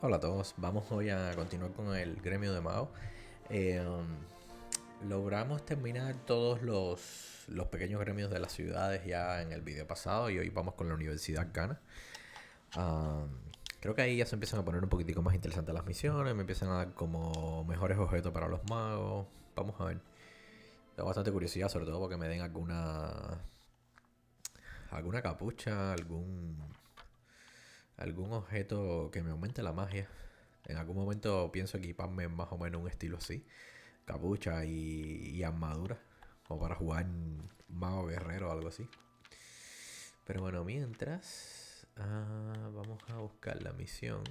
Hola a todos, vamos hoy a continuar con el gremio de Mao. Eh, Logramos terminar todos los pequeños gremios de las ciudades ya en el video pasado y hoy vamos con la Universidad Ghana. Um, Creo que ahí ya se empiezan a poner un poquitico más interesantes las misiones, me empiezan a dar como mejores objetos para los magos. Vamos a ver. Tengo bastante curiosidad, sobre todo porque me den alguna capucha, algún objeto que me aumente la magia. En algún momento pienso equiparme más o menos un estilo así. Capucha y armadura. O para jugar mago guerrero o algo así. Pero bueno, mientras... vamos a buscar la misión.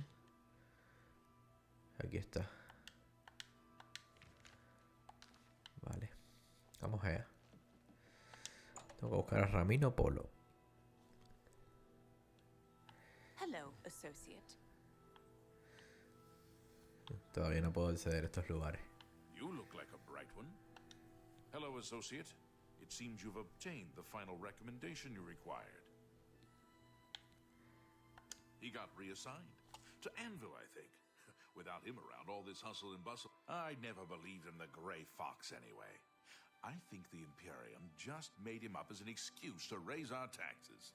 Aquí está. Vale. Vamos allá. Tengo que buscar a Ramino Polo. Hello, associate. Todavía no puedo acceder a estos lugares. You look like a bright one. Hello, associate. It seems you've obtained the final recommendation you required. He got reassigned. To Anvil, I think. Without him around, all this hustle and bustle. I never believed in the Grey Fox anyway. I think the Imperium just made him up as an excuse to raise our taxes.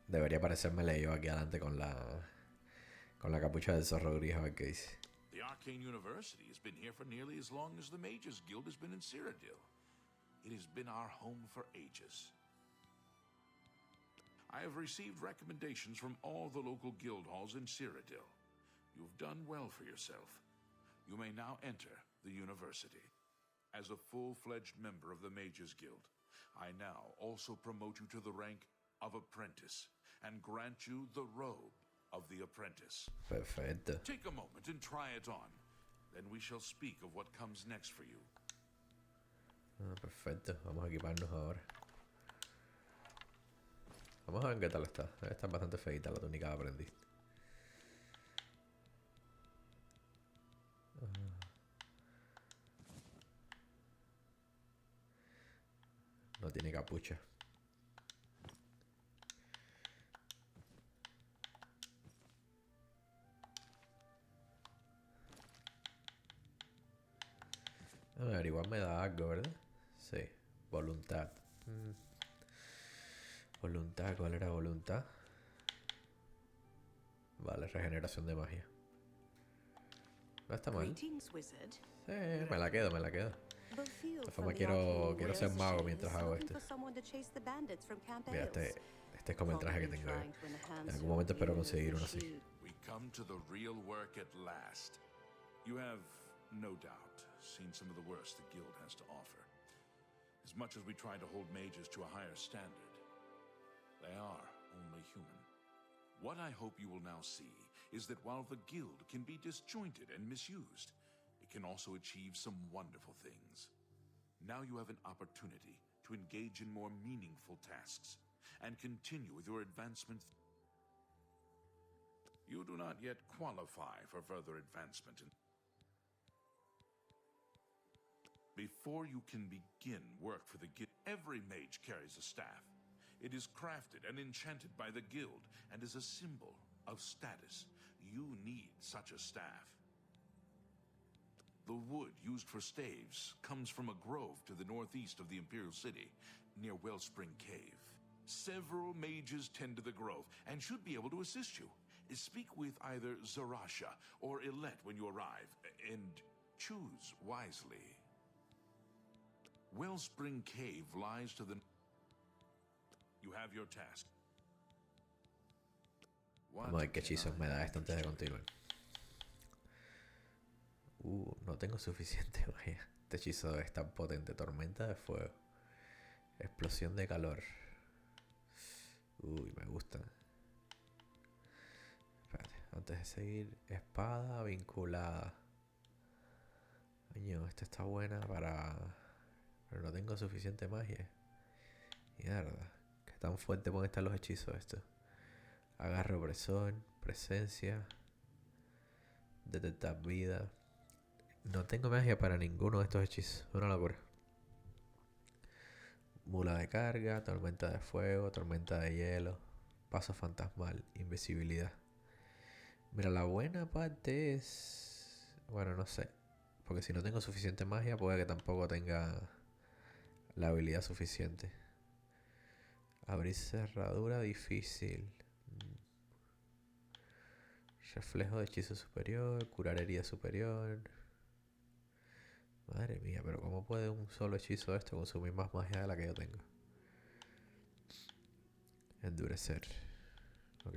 Debería aparecérmele yo aquí adelante con la capucha del zorro gris a ver qué dice. The Arcane University has been here for nearly as long as the Mages Guild has been in Cyrodiil. It has been our home for ages. I have received recommendations from all the local guild halls in Cyrodiil. You've done well for yourself. You may now enter the university. As a full-fledged member of the Mages Guild, I now also promote you to the rank of apprentice and grant you the robe of the apprentice. Perfecto. Take a moment and try it on. Then we shall speak of what comes next for you. Perfecto. Vamos a equiparnos ahora. Vamos a ver qué tal está. Debe estar bastante feita la túnica de aprendiz. No tiene capucha. A ver, igual me da algo, ¿verdad? Sí. Voluntad. Voluntad, ¿cuál era voluntad? Vale, regeneración de magia. No está mal. Greetings, wizard. Sí, me la quedo. The field De from forma the quiero Arcane ser mago Realms mientras is hago looking esto. for someone to chase the bandits from Camp Mira, Ailes. este es como el traje que Probably tengo yo. trying to enhance En algún your momento espero view of conseguir the uno así. shield. We come to the real work at last. You have, no doubt, seen some of the worst the Guild has to offer. As much as we try to hold mages to a higher standard, they are only human. What I hope you will now see is that while the Guild can be disjointed and misused, it can also achieve some wonderful things. Now you have an opportunity to engage in more meaningful tasks and continue with your advancement. You do not yet qualify for further advancement. Before you can begin work for the Guild, every mage carries a staff. It is crafted and enchanted by the Guild and is a symbol of status. You need such a staff. The wood used for staves comes from a grove to the northeast of the Imperial City, near Wellspring Cave. Several mages tend to the grove and should be able to assist you. Speak with either Zarasha or Illet when you arrive, and choose wisely. Wellspring Cave lies to the... You have your task. Vamos a ver qué hechizos me da esto antes de continuar. No tengo suficiente magia. Este hechizo es tan potente. Tormenta de fuego. Explosión de calor. Me gusta. Espérate, antes de seguir. Espada vinculada. Coño, esta está buena para... Pero no tengo suficiente magia. Mierda. ¿Qué tan fuerte pueden estar los hechizos estos? Agarre opresor. Presencia. Detectar vida. No tengo magia para ninguno de estos hechizos. Una locura. Mula de carga, tormenta de fuego, tormenta de hielo, paso fantasmal, invisibilidad. Mira, la buena parte es... Bueno, no sé. Porque si no tengo suficiente magia, puede que tampoco tenga la habilidad suficiente. Abrir cerradura difícil. Reflejo de hechizo superior. Curar herida superior. Madre mía, pero ¿cómo puede un solo hechizo de esto consumir más magia de la que yo tengo? Endurecer. Ok.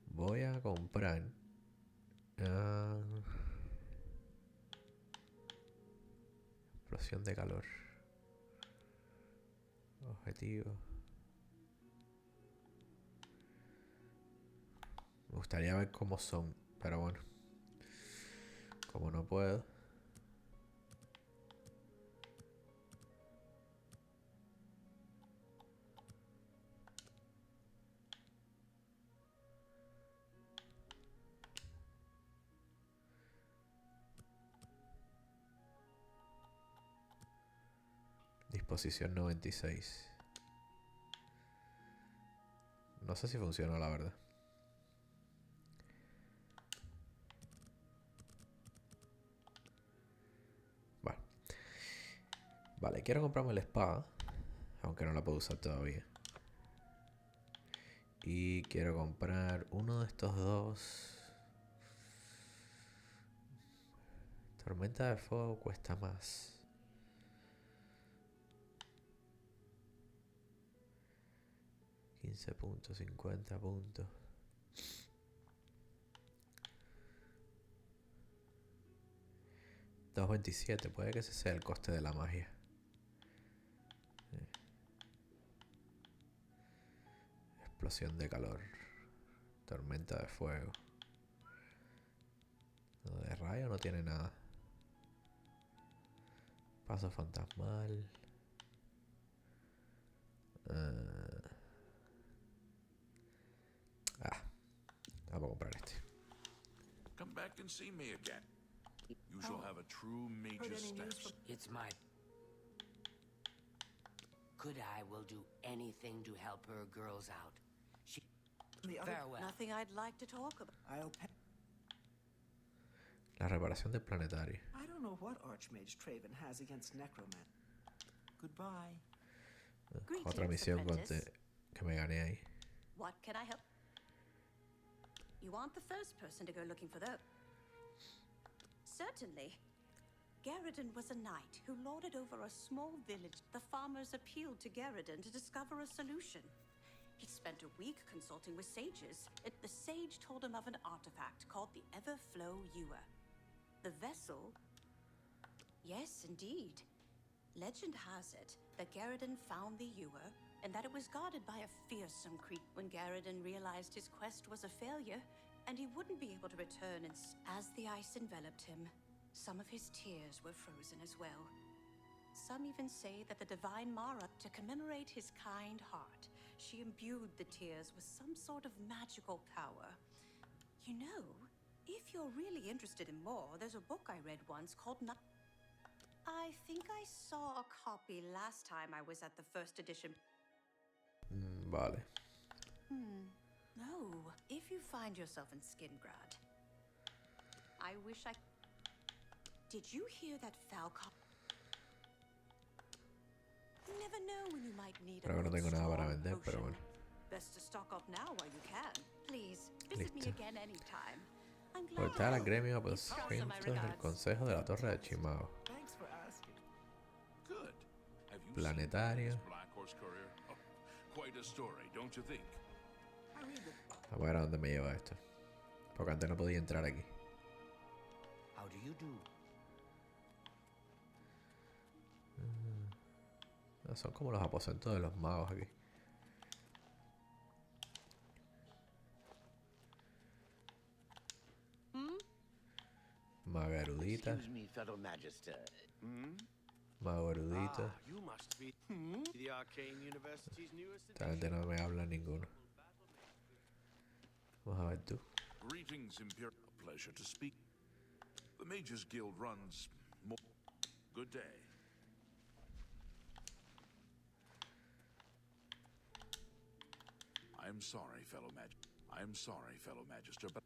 Voy a comprar... explosión de calor. Objetivo. Me gustaría ver cómo son, pero bueno. Como no puedo. Disposición 96. No sé si funciona, la verdad. Vale. Vale, quiero comprarme la espada. Aunque no la puedo usar todavía. Y quiero comprar uno de estos dos. Tormenta de fuego cuesta más. 15 puntos, 50 puntos. $2.27, puede que ese sea el coste de la magia. Explosión de calor. Tormenta de fuego. No, de rayo no tiene nada. Paso fantasmal. Vamos a comprar este. Come back and see me again. You shall have a true mage's staff. It's my... Good Eye will do anything to help her girls out. She... Farewell. Nothing I'd like to talk about. I'll pay. La reparación del planetario. I don't know what Archmage Traven has against Necroman. Goodbye. Otra Greetings, misión apprentice. que me gané ahí. What can I help? You aren't the first person to go looking for those. Certainly. Garridan was a knight who lorded over a small village. The farmers appealed to Garridan to discover a solution. He spent a week consulting with sages. The sage told him of an artifact called the Everflow Ewer. The vessel... Yes, indeed. Legend has it that Garridan found the Ewer and that it was guarded by a fearsome creature. When Garridan realized his quest was a failure and he wouldn't be able to return, and as the ice enveloped him, some of his tears were frozen as well. Some even say that the divine Mara, to commemorate his kind heart, she imbued the tears with some sort of magical power. You know, if you're really interested in more, there's a book I read once called I think I saw a copy last time I was at the first edition. Vale. No, if you find yourself in Skingrad, I wish I... Did you hear that Falcon? You never know when you might need Creo que no tengo nada para vender, pero bueno. Best to stock up now while you can. Please, visit me Listo. again anytime. I'm glad Portal al to gremio help. Also my aposento del regards. Consejo de la Torre de Chimao. Thanks for asking. Good. Have you Planetario. seen this Black Horse Courier? Oh, quite a story, don't you think? I read the A ver a dónde me lleva esto. Porque antes no podía entrar aquí. How do you do? Son como los aposentos de los magos aquí. Maga erudita. Excuse me, fellow magister. Mago erudito. You must be the Arcane University's newest Esta gente no me habla ninguno. Vamos a ver tú. Greetings, Imperial. A pleasure to speak. The Mages Guild runs more. Good day. I'm sorry, fellow Magister, but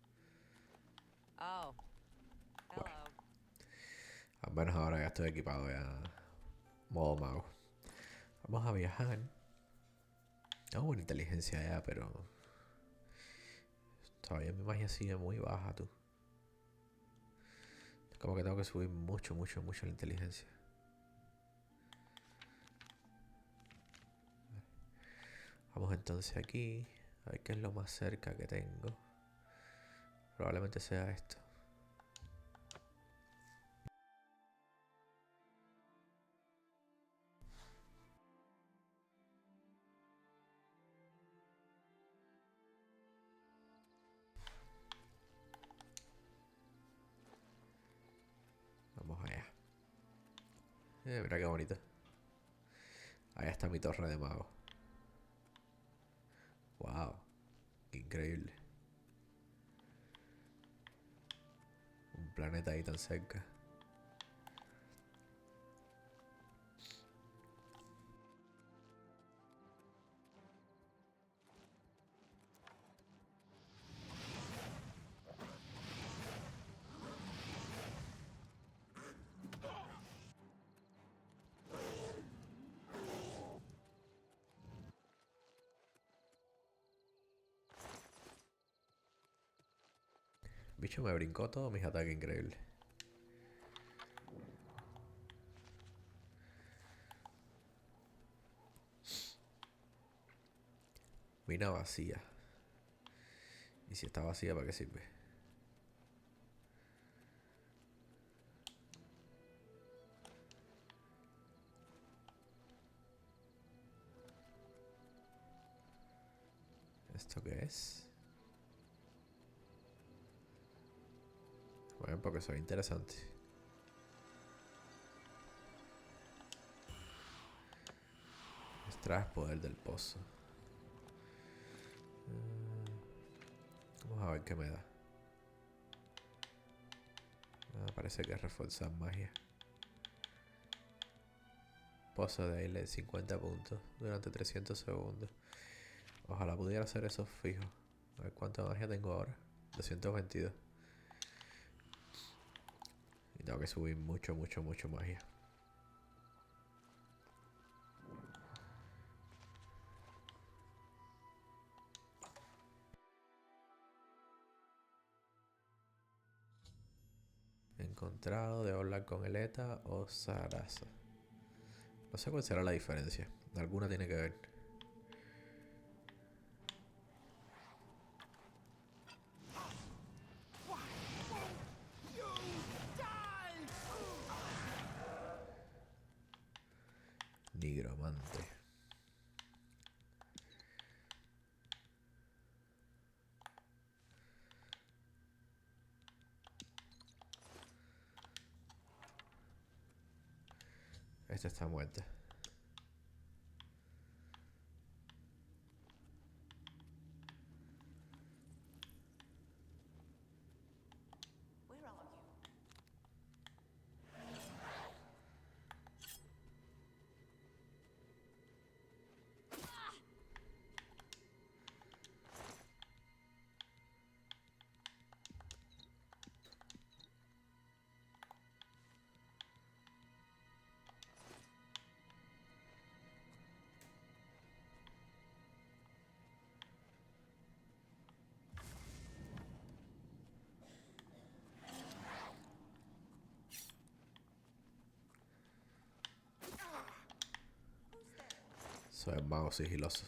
Al menos ahora ya estoy equipado ya. Modo mago. Vamos a viajar. Tengo buena inteligencia ya, pero todavía mi magia sigue muy baja, tú. Como que tengo que subir mucho la inteligencia. Vamos entonces aquí. A ver qué es lo más cerca que tengo. Probablemente sea esto. Vamos allá. Mira qué bonito. Ahí está mi torre de mago. Wow. Increíble. Un planeta ahí tan cerca. Bicho me brincó todos mis ataques increíbles. Mina vacía. ¿Y si está vacía, para qué sirve? ¿Esto qué es? Bueno, porque soy interesante. Extraes poder del pozo. Vamos a ver qué me da. Parece que es reforzar magia. Pozo de aire 50 puntos durante 300 segundos. Ojalá pudiera hacer eso fijo. A ver cuánta magia tengo ahora. 222. Y tengo que subir mucho magia. Encontrado de hablar con Eleta o Sarasa. No sé cuál será la diferencia. Alguna tiene que ver. Nigromante. Esta está muerta. Where are you? Soy mago sigiloso.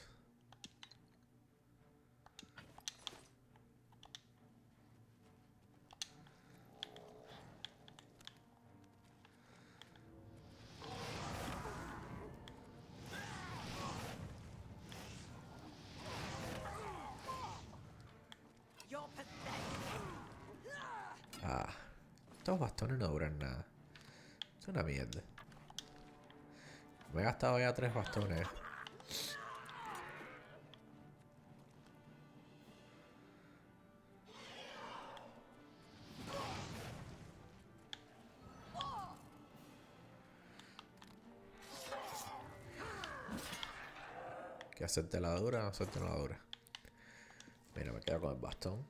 You're pathetic. Ah, estos bastones no duran nada. Es una mierda. Me he gastado ya 3 bastones. Que hacerte la dura, no hacerte la dura. Mira, me quedo con el bastón.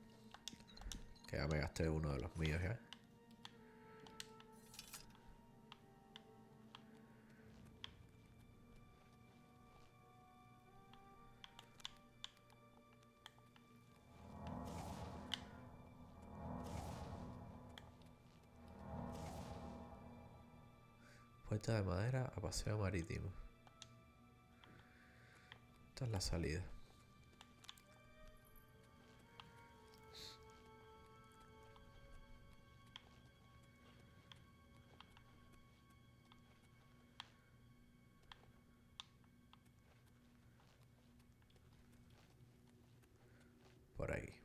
Que ya me gasté uno de los míos ya. Puerta de madera a paseo marítimo. Esta es la salida. Por ahí.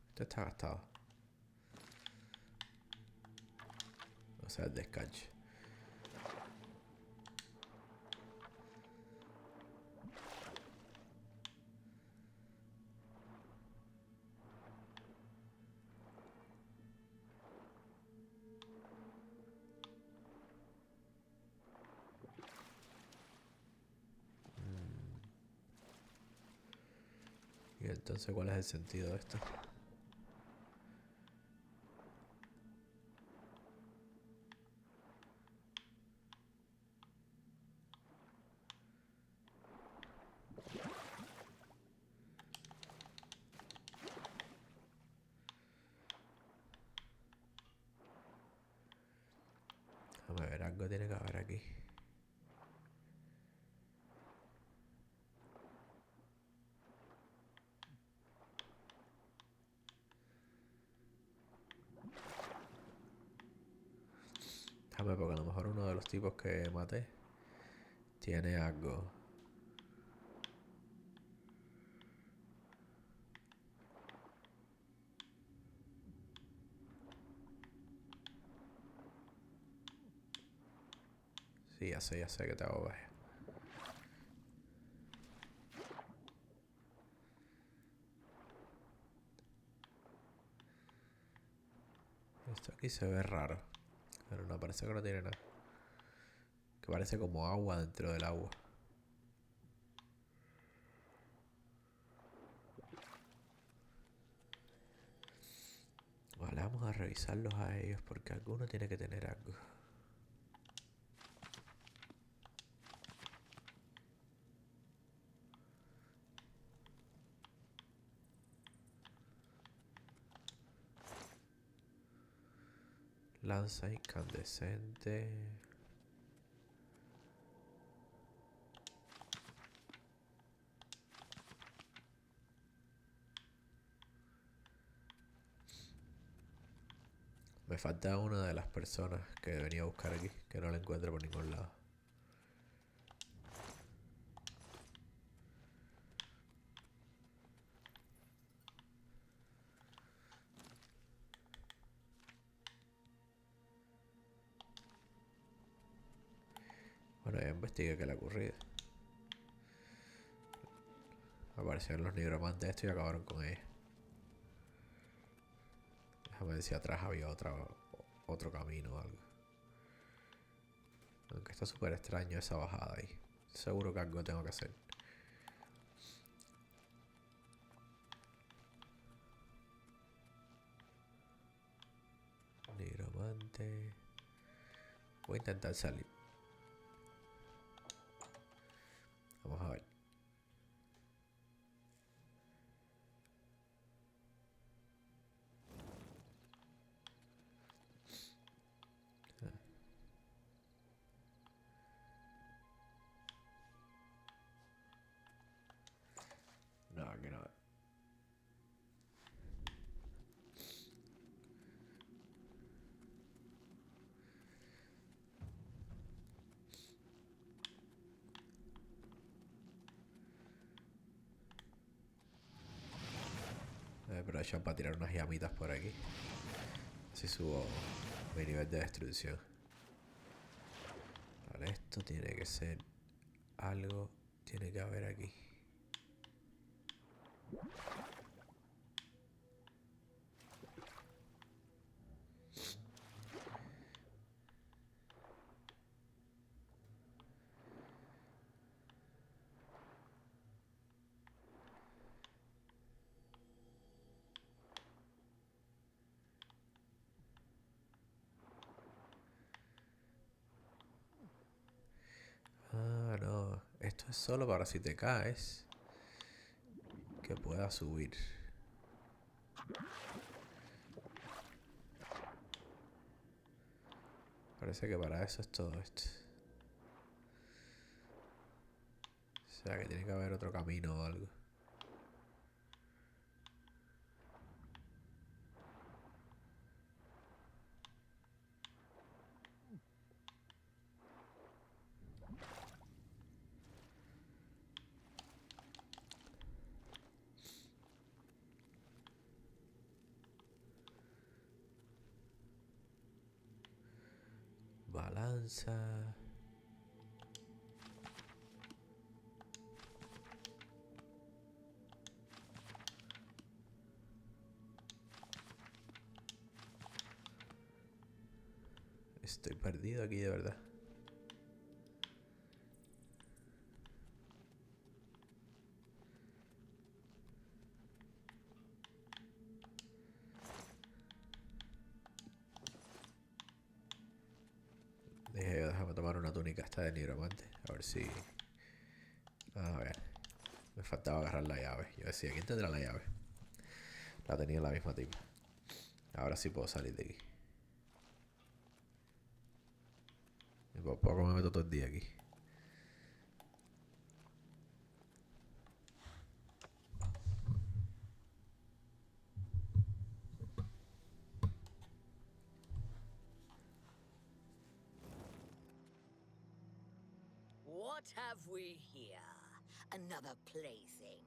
Esto está gastado. O sea, el descanche. Y entonces, ¿cuál es el sentido de esto? Déjame ver, algo tiene que haber aquí. Déjame, porque a lo mejor uno de los tipos que maté tiene algo. Sí, ya sé que te hago ver. Esto aquí se ve raro. Pero no, parece que no tiene nada. Que parece como agua dentro del agua. Vale, vamos a revisarlos a ellos porque alguno tiene que tener algo. Lanza incandescente. Me falta una de las personas que venía a buscar aquí, que no la encuentro por ningún lado. Bueno, ya investigué que le ha ocurrido. Aparecieron los nigromantes estos y acabaron con ella. Déjame ver si atrás había otro camino o algo. Aunque está súper extraño esa bajada ahí. Seguro que algo tengo que hacer. Nigromante. Voy a intentar salir. Vamos a ver. No, que no. Aprovechar para tirar unas llamitas por aquí. Así subo mi nivel de destrucción. Vale, esto tiene que ser algo. Tiene que haber aquí. Ah, no. Esto Esto es solo para si te caes, que puedas subir. Parece que para eso es todo esto. O sea que tiene que haber otro camino o algo. Balanza. Estoy perdido aquí de verdad. Déjame tomar una túnica esta de nigromante. A ver si... A ver. Me faltaba agarrar la llave. Yo decía, ¿quién tendrá la llave? La tenía la misma tipa. Ahora sí puedo salir de aquí. Y por poco me meto todo el día aquí. What have we here? Another plaything?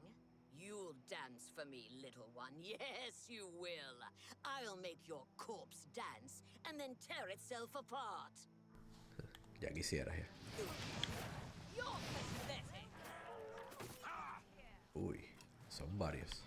You'll dance for me, little one. Yes, you will. I'll make your corpse dance and then tear itself apart. Ya quisieras ya. You're pathetic. Uy, son varios.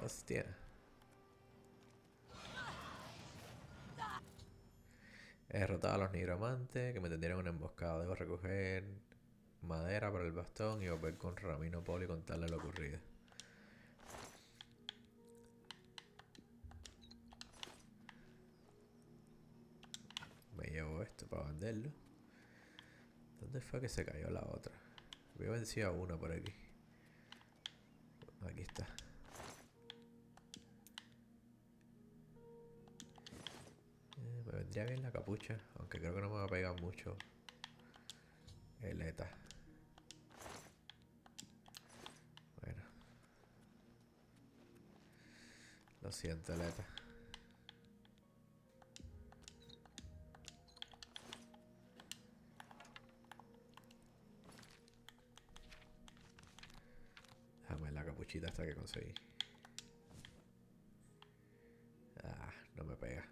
Hostia. He derrotado a los nigromantes que me tendieron una emboscada. Debo recoger madera para el bastón y volver con Ramino Polo y contarle lo ocurrido. Me llevo esto para venderlo. ¿Dónde fue que se cayó la otra? Había vencido a una por aquí. Aquí está. Me vendría bien la capucha, aunque creo que no me va a pegar mucho el ETA. Bueno. Lo siento, el ETA. Déjame la capuchita hasta que conseguí. Ah, no me pega.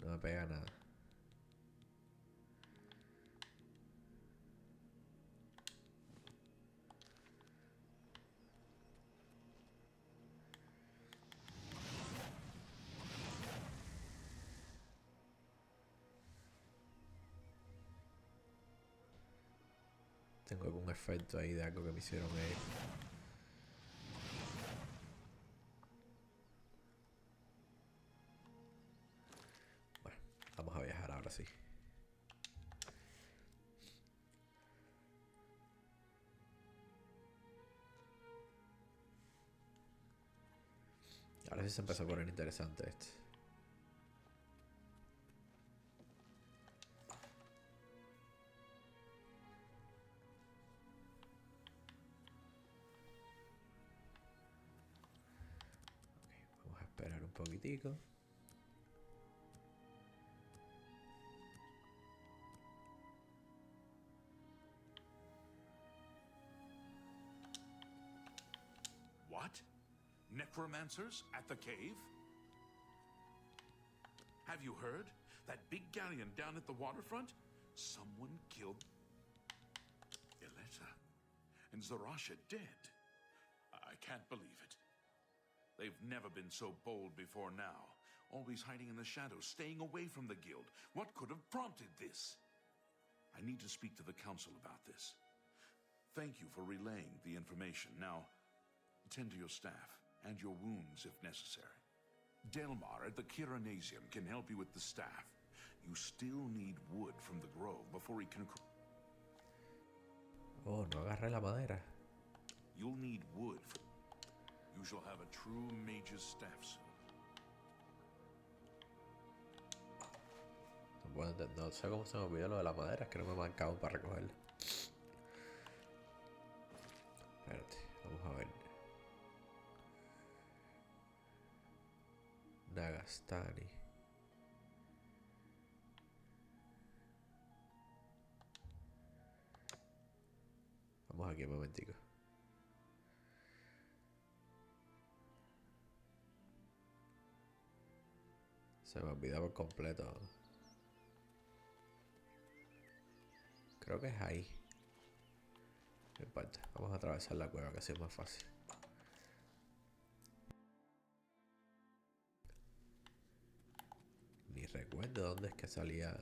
No me pega nada. Tengo algún efecto ahí de algo que me hicieron ellos. Bueno, vamos a viajar ahora sí. Ahora sí se empezó a poner interesante esto. Vamos a esperar un poquitico. What? Necromancers at the cave? Have you heard? That big galleon down at the waterfront? Someone killed Ileta. And Zarasha dead. I can't believe it. They've never been so bold before now, always hiding in the shadows, staying away from the guild. What could have prompted this? I need to speak to the council about this. Thank you for relaying the information. Now, tend to your staff and your wounds if necessary. Delmar at the Kiranasium can help you with the staff. You still need wood from the grove before he can... Oh, no agarré la madera. You'll need wood. You shall have a true mage's staff soon. Bueno, no sé cómo se me olvidó lo de la madera, es que no me marcaban para recogerla. Espérate, vamos a ver. Nagastani. Vamos aquí un momentico. Se me olvidó por completo. Creo que es ahí. No importa. Vamos a atravesar la cueva, que así es más fácil. Ni recuerdo dónde es que salía.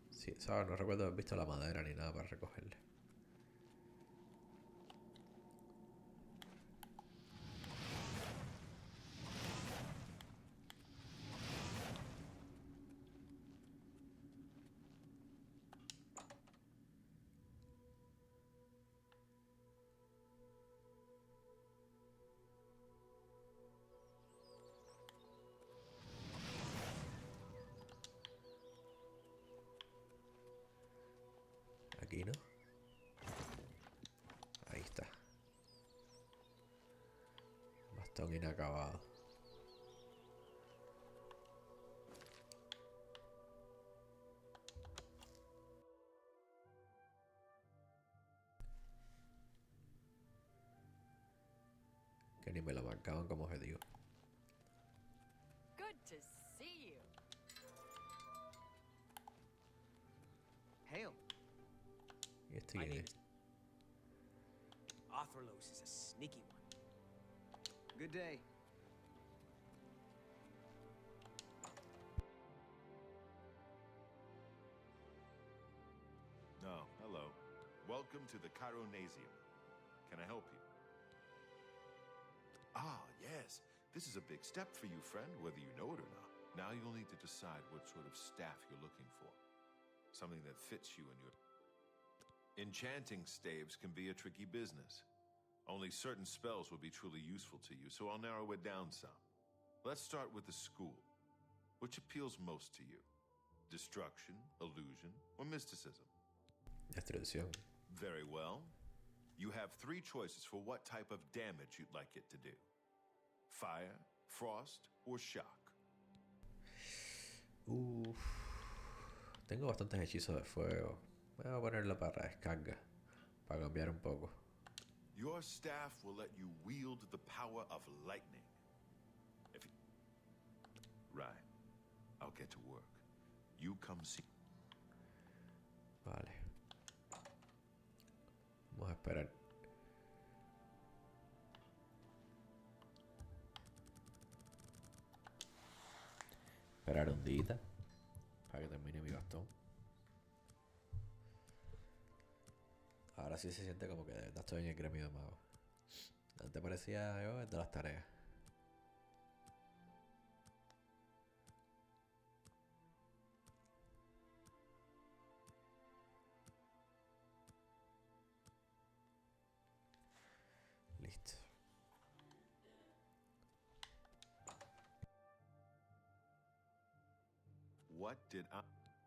Sí, ¿sabes? No recuerdo haber visto la madera ni nada para recogerla. Aquí, ¿no? Ahí está. Bastón inacabado. Que ni me lo marcaban como objetivo. Good to see you. Hail. ¿Y este My quién name es? is Arthurlos is a sneaky one. Good day. Oh, hello. Welcome to the Chironasium. Can I help you? Ah, yes. This is a big step for you, friend, whether you know it or not. Now you'll need to decide what sort of staff you're looking for. Something that fits you and your... Enchanting staves can be a tricky business. Only certain spells will be truly useful to you, so I'll narrow it down some. Let's start with the school. Which appeals most to you? Destruction, illusion, or mysticism? Destrucción. Very well. You have 3 choices for what type of damage you'd like it to do. Fire, frost, or shock. Tengo bastantes hechizos de fuego. Voy a ponerlo para descarga. Para cambiar un poco. Your staff will let you wield the power of lightning. If you... Right. I'll get to work. You come see... Vale. Vamos a esperar. Esperar un día para que termine mi bastón. Ahora sí se siente como que de verdad estoy en el gremio de magos. Antes parecía yo el de las tareas. Listo. What did I...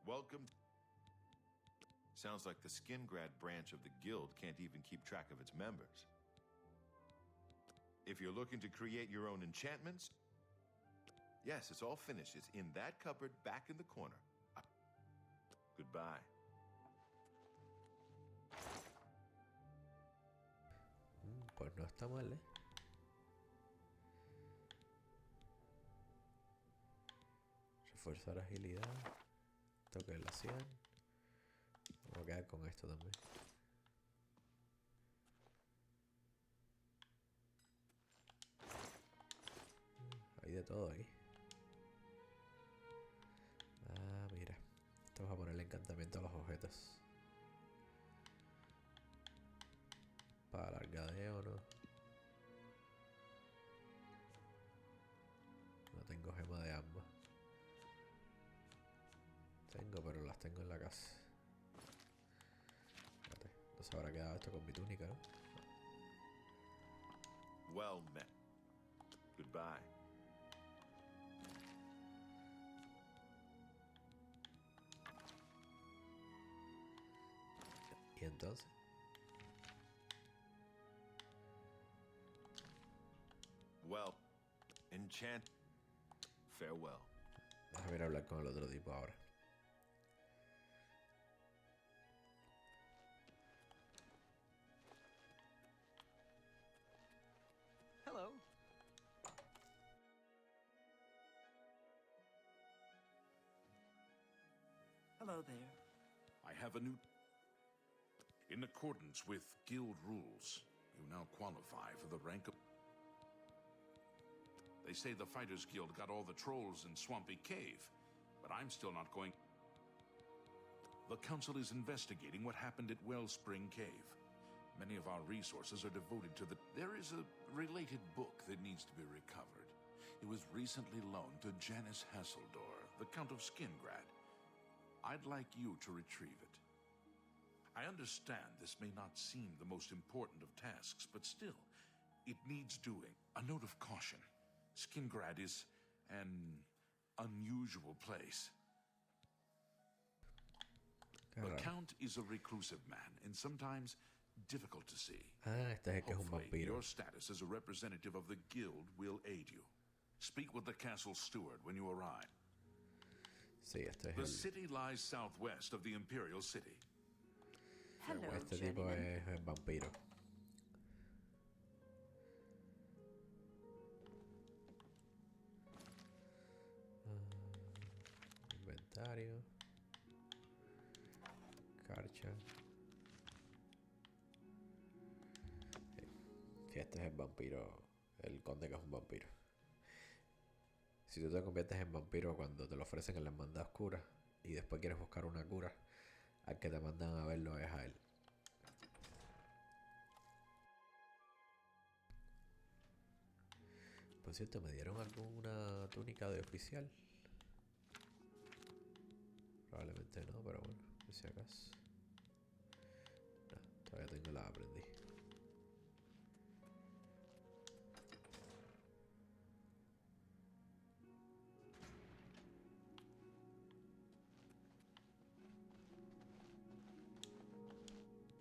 Welcome... Sounds like the Skingrad branch of the guild can't even keep track of its members. If you're looking to create your own enchantments... Yes, it's all finished. It's in that cupboard back in the corner. Goodbye. Pues no está mal, ¿eh? Reforzar agilidad. Toque la 100. Vamos a quedar con esto también. Hay de todo aquí. Encantamiento a los objetos. Para largadeo, ¿no? No tengo gema de ambas. Tengo, pero las tengo en la casa. Espérate, no se habrá quedado esto con mi túnica, ¿no? Well met. Goodbye. Y entonces... Well, enchant. Farewell. Déjame ir a hablar con el otro tipo ahora. Hello. Hello there. I have a new... In accordance with guild rules, you now qualify for the rank of... They say the Fighters Guild got all the trolls in Swampy Cave, but I'm still not going... The Council is investigating what happened at Wellspring Cave. Many of our resources are devoted to the... There is a related book that needs to be recovered. It was recently loaned to Janice Hasseldor, the Count of Skingrad. I'd like you to retrieve it. I understand this may not seem the most important of tasks, but still, it needs doing. A note of caution. Skingrad is an unusual place. The Count is a reclusive man, and sometimes difficult to see. Ah, este es el que es un Hopefully, vampiro. your status as a representative of the guild will aid you. Speak with the castle steward when you arrive. Sí, este es The el... city lies southwest of the Imperial City. Hello, Este tipo gentlemen. es el vampiro. Inventario. Carcha. Sí, este es el vampiro. El conde que es un vampiro. Si tú te conviertes en vampiro cuando te lo ofrecen en la hermandad oscura y después quieres buscar una cura, al que te mandan a verlo es a él. Por cierto, ¿me dieron alguna túnica de oficial? Probablemente no, pero bueno, por si acaso. No, todavía tengo la aprendí.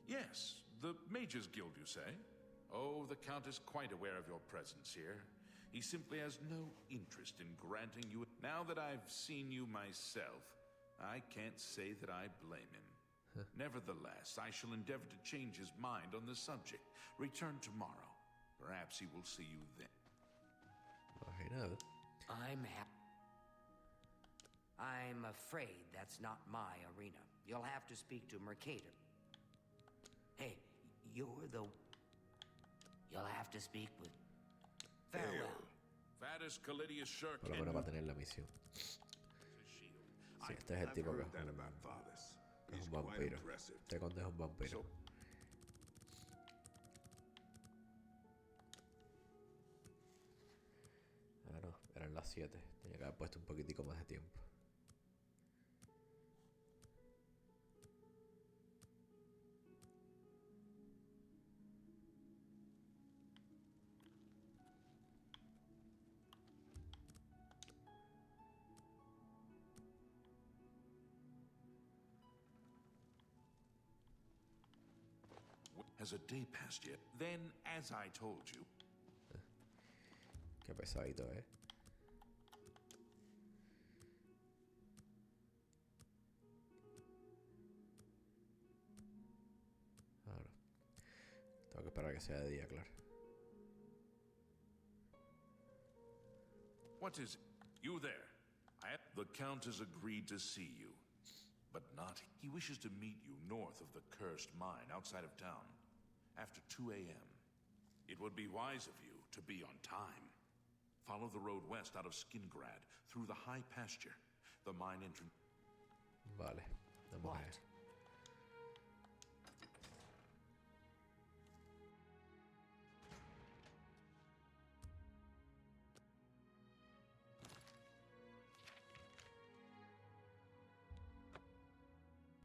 Yes, the Mages Guild, you say? Oh, the Count is quite aware of your presence here. He simply has no interest in granting you... Now that I've seen you myself, I can't say that I blame him. Nevertheless, I shall endeavor to change his mind on the subject. Return tomorrow. Perhaps he will see you then. Imagínate. I'm afraid that's not my arena. You'll have to speak to Mercator. Hey, you're the... You'll have to speak with... Farewell. Vadis Callidius Shirk. Por lo menos va a tener la misión. Sí, este es el tipo que es un vampiro. Este conde es un vampiro. Ah, no, eran las 7. Tenía que haber puesto un poquitico más de tiempo. Has a day passed yet? Then, as I told you... Qué pesadito, ¿eh? Ah, no. Tengo que esperar a que sea de día, claro. What is it? You there? The Count has agreed to see you. But not... He wishes to meet you north of the cursed mine outside of town. After 2 a.m. It would be wise of you to be on time. Follow the road west out of Skingrad, through the high pasture. The mine entrance... Vale. Vamos a ver.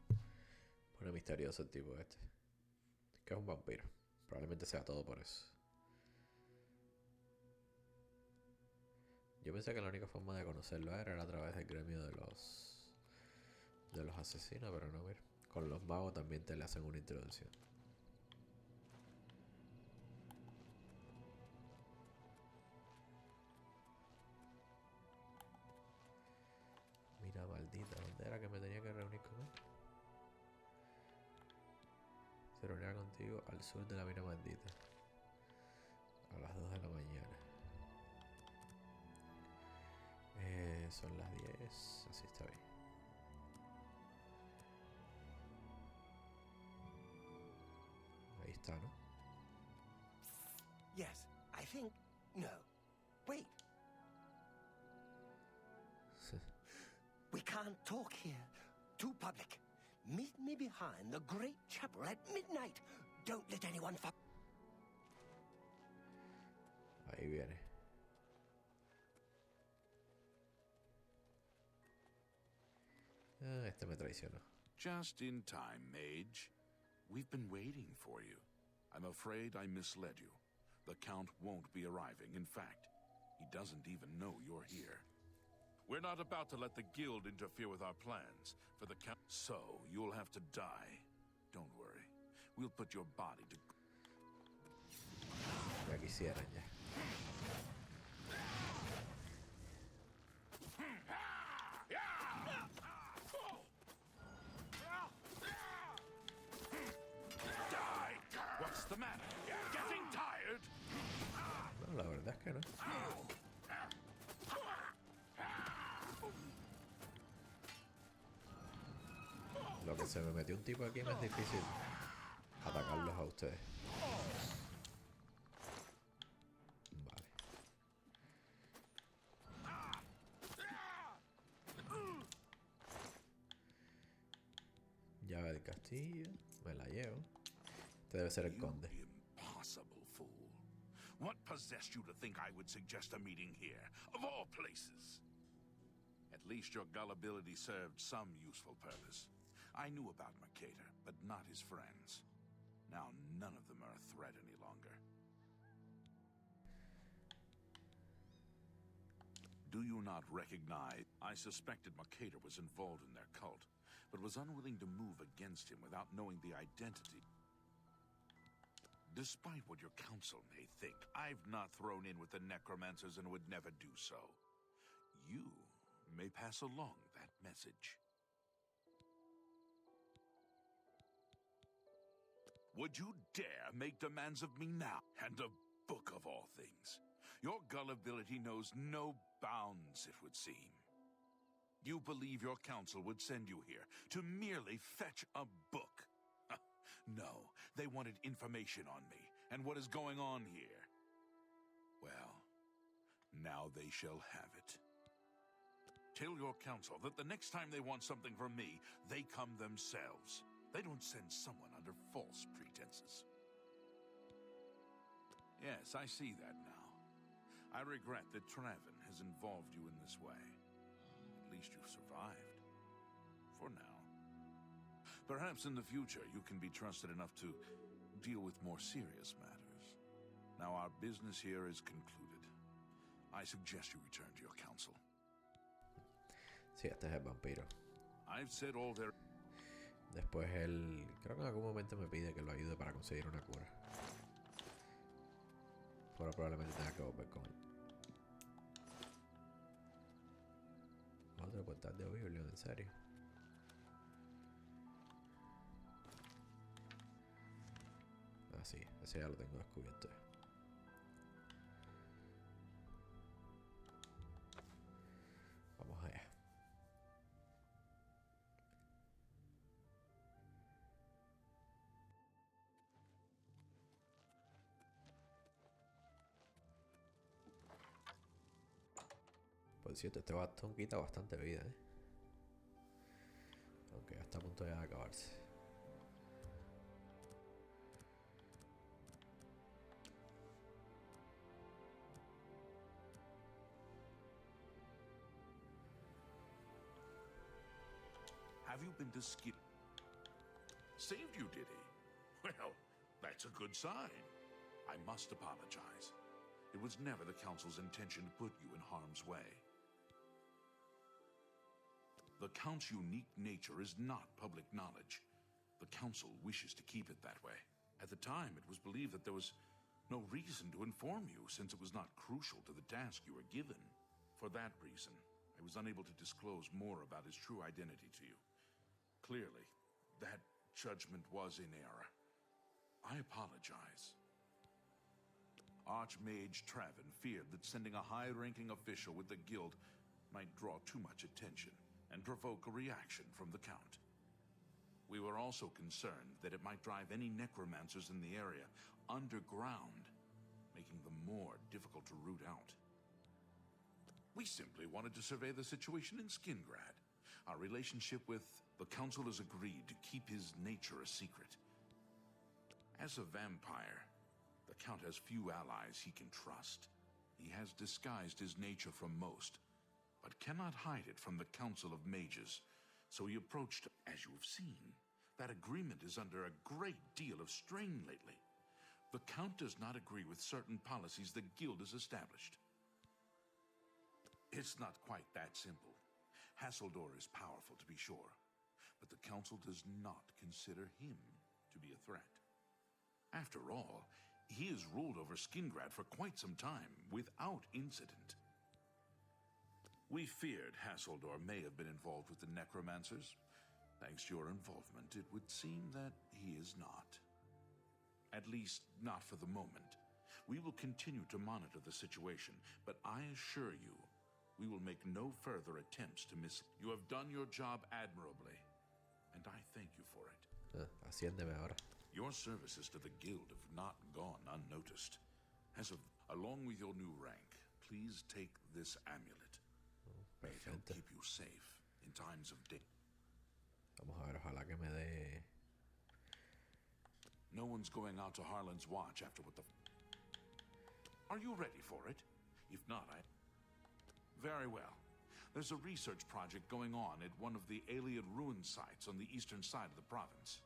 What? Pone misterioso el tipo este. Que es un vampiro. Probablemente sea todo por eso. Yo pensé que la única forma de conocerlo era a través del gremio de los asesinos, pero no, mira. Con los magos también te le hacen una introducción. Mira, maldita, ¿dónde era que me tenía que reunir con él? Se reunirá contigo al sur de la mina maldita. A las 2 de la mañana. Son las 10. Así está bien. Ahí está, ¿no? Yes, I think. No. Wait. We can't talk here. Too public. Meet me behind the great chapel at midnight. Don't let anyone Ahí viene. Ah, este me traicionó. Just in time, Mage. We've been waiting for you. I'm afraid I misled you. The Count won't be arriving. In fact, he doesn't even know you're here. We're not about to let the Guild interfere with our plans for the Count. So, you'll have to die. Don't worry. We'll put your body to... Ya quisieran ya. Die! What's the matter? Getting tired? No, la verdad es que no. Lo que se me metió un tipo aquí me es difícil atacarlos a ustedes. Vale. Llave del castillo. Me la llevo. Este debe ser el conde. You impossible fool. What possessed you to think I would suggest a meeting here, of all places? At least your gullibility served some useful purpose. I knew about Mercator, but not his friends. Now none of them are a threat any longer. Do you not recognize? I suspected Mercator was involved in their cult, but was unwilling to move against him without knowing the identity. Despite what your council may think, I've not thrown in with the necromancers and would never do so. You may pass along that message. Would you dare make demands of me now? And a book of all things. Your gullibility knows no bounds, it would seem. You believe your council would send you here to merely fetch a book? No, they wanted information on me and what is going on here. Well, now they shall have it. Tell your council that the next time they want something from me, they come themselves. They don't send someone under false pretenses. Yes, I see that now. I regret that Traven has involved you in this way. At least you've survived. For now. Perhaps in the future you can be trusted enough to deal with more serious matters. Now our business here is concluded. I suggest you return to your council. Sí, este es el vampiro. I've said all there... Después él, creo que en algún momento me pide que lo ayude para conseguir una cura. Pero probablemente tenga que volver con él. Otro portal de Oblivion, en serio. Ah, sí, ese ya lo tengo descubierto. Vamos allá. Por cierto, este bastón quita bastante vida, ¿eh? Aunque está a punto ya de acabarse. Have you been to Skid? Saved you, did he? Well, that's a good sign. I must apologize. It was never the Council's intention to put you in harm's way. The Count's unique nature is not public knowledge. The Council wishes to keep it that way. At the time, it was believed that there was no reason to inform you, since it was not crucial to the task you were given. For that reason, I was unable to disclose more about his true identity to you. Clearly, that judgment was in error. I apologize. Archmage Traven feared that sending a high-ranking official with the guild might draw too much attention and provoke a reaction from the Count. We were also concerned that it might drive any necromancers in the area underground, making them more difficult to root out. We simply wanted to survey the situation in Skingrad. Our relationship with the Council has agreed to keep his nature a secret. As a vampire, the Count has few allies he can trust. He has disguised his nature from most, but cannot hide it from the Council of Mages. So he approached, as you have seen. That agreement is under a great deal of strain lately. The Count does not agree with certain policies the Guild has established. It's not quite that simple. Hasseldor is powerful, to be sure, but the Council does not consider him to be a threat. After all, he has ruled over Skingrad for quite some time, without incident. We feared Hasseldor may have been involved with the necromancers. Thanks to your involvement, it would seem that he is not. At least, not for the moment. We will continue to monitor the situation, but I assure you, we will make no further attempts to You have done your job admirably, and I thank you for it. Asciéndeme ahora. Your services to the Guild have not gone unnoticed. Along with your new rank, please take this amulet. May it help Perfecto. keep you safe in times of danger. Vamos a ver, ojalá que me dé. No one's going out to Harlan's Watch after what the... Are you ready for it? If not, Very well. There's a research project going on at one of the Alien ruin sites on the eastern side of the province.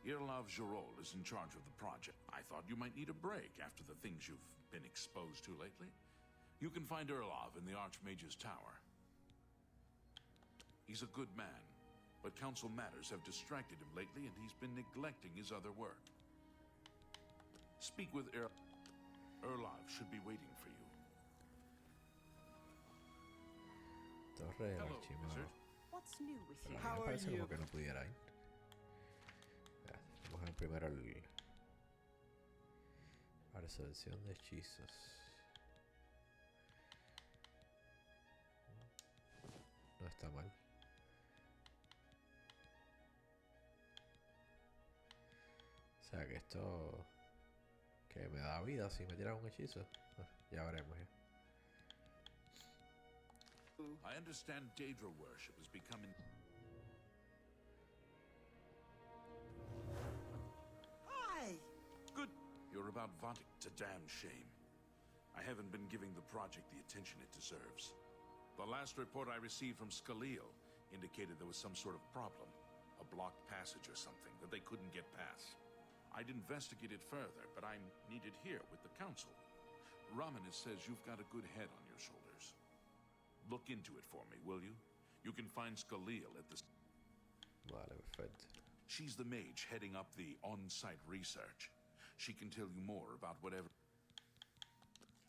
Irlav Jirol is in charge of the project. I thought you might need a break after the things you've been exposed to lately. You can find Irlav in the Archmage's Tower. He's a good man, but council matters have distracted him lately, and he's been neglecting his other work. Speak with Irlav should be waiting for you. Torre del Hello, Archimage. wizard. What's new with Pero you? a mí How me are parece you? como que no pudiera ir. Ya, vamos a ver primero el... Percepción de hechizos. No está mal. O sea que esto... Que me da vida si me tiran un hechizo. Bueno, ya veremos ya. I understand Daedra worship is becoming... Hi! Good. You're about Vontic. It's a damn shame. I haven't been giving the project the attention it deserves. The last report I received from Scaleel indicated there was some sort of problem. A blocked passage or something that they couldn't get past. I'd investigate it further, but I'm needed here with the council. Romanus says you've got a good head on your shoulders. Look into it for me, will you? You can find Scaleel at the... Vale, perfecto. She's the mage heading up the on-site research. She can tell you more about whatever...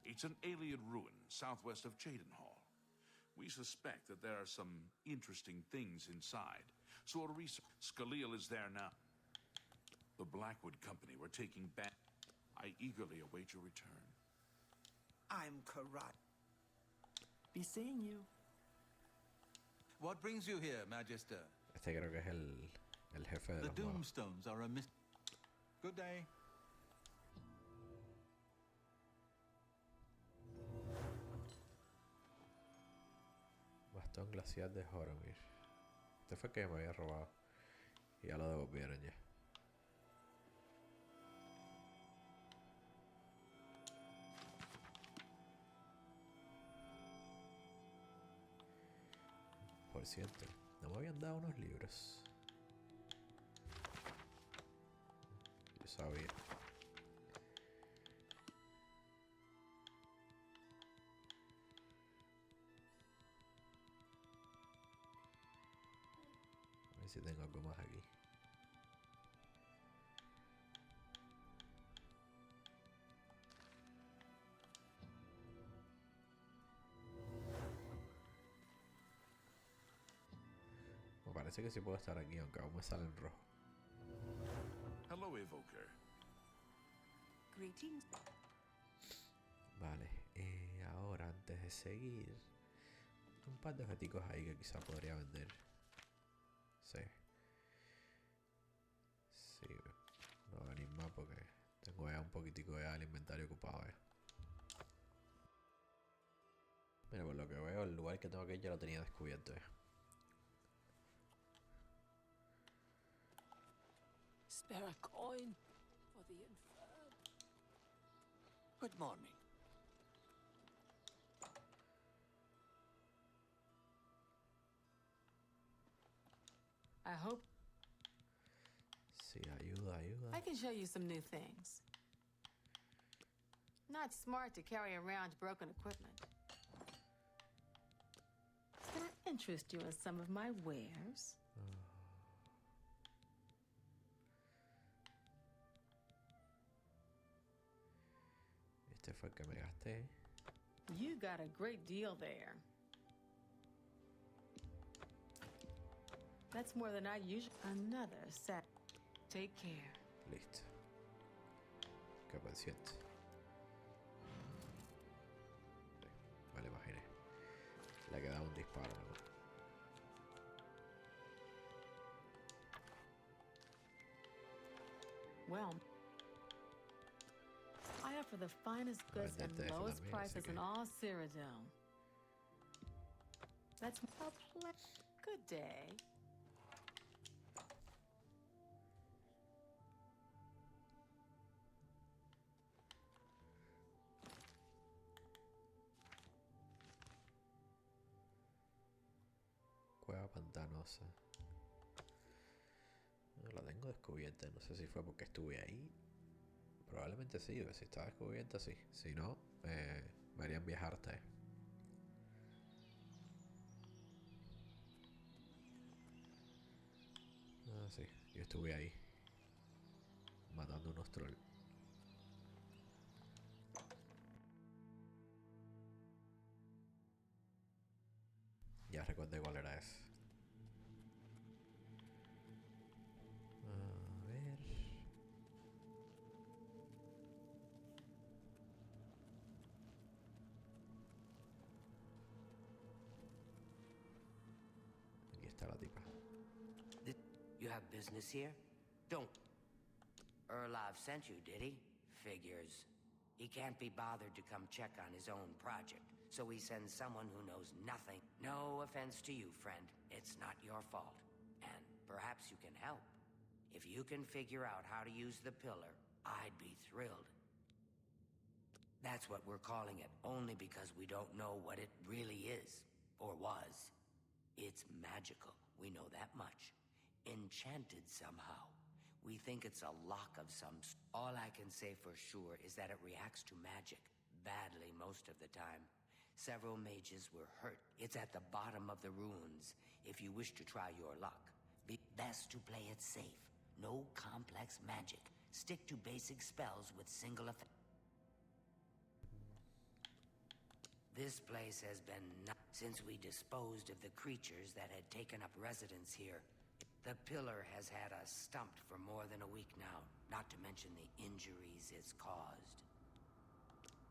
It's an alien ruin southwest of Cheydinhall. We suspect that there are some interesting things inside. So a research... Scaleel is there now. The Blackwood Company were taking back... I eagerly await your return. I'm Karat. Be seeing you. What brings you here, Magister? Este creo que es el jefe de The los magos. Doomstones are a Good day. Bastón glacial de Horomir. Este fue el que me había robado. Y ya lo devolvieron ya. Por cierto, no me habían dado unos libros. Yo sabía. A ver si tengo algo más aquí. Me parece que sí puedo estar aquí, aunque aún me sale en rojo. Hello, Evoker. Greetings. Vale, ahora antes de seguir, un par de objeticos ahí que quizá podría vender. Sí. Sí, no va a venir más porque tengo ya un poquitico ya el inventario ocupado ya. Mira, por lo que veo, el lugar que tengo que ir ya lo tenía descubierto ya. Spare a coin for the infirm. Good morning. I hope Sí, ayuda, ayuda. I can show you some new things. Not smart to carry around broken equipment. Can I interest you in some of my wares? Este fue el que me gasté. You got a great deal there. That's more than I usually. Another set. Take care. Listo. Qué paciente. Me lo imaginé. Le ha quedado un disparo, ¿no? Well, I offer the finest goods and Venderte eso lowest también, prices así in que- all Cyrodiil. That's a good day. Cueva pantanosa. No, la tengo descubierta. No sé si fue porque estuve ahí. Probablemente sí. Si está descubierta, sí. Si no, me harían viajar hasta ahí. Ah, sí. Yo estuve ahí. Matando unos trolls. Ya recordé cuál era ese. A ver. Aquí está la tipa. You have business here? Don't. Erlov sent you, did he? Figures. He can't be bothered to come check on his own project, so he sends someone who knows nothing. No offense to you, friend. It's not your fault. And perhaps you can help. If you can figure out how to use the pillar, I'd be thrilled. That's what we're calling it, only because we don't know what it really is, or was. It's magical, we know that much. Enchanted somehow. We think it's a lock of some sort. All I can say for sure is that it reacts to magic, badly most of the time. Several mages were hurt. It's at the bottom of the ruins, if you wish to try your luck. Be best to play it safe. No complex magic. Stick to basic spells with single effect. This place has been since we disposed of the creatures that had taken up residence here. The pillar has had us stumped for more than a week now, not to mention the injuries it's caused.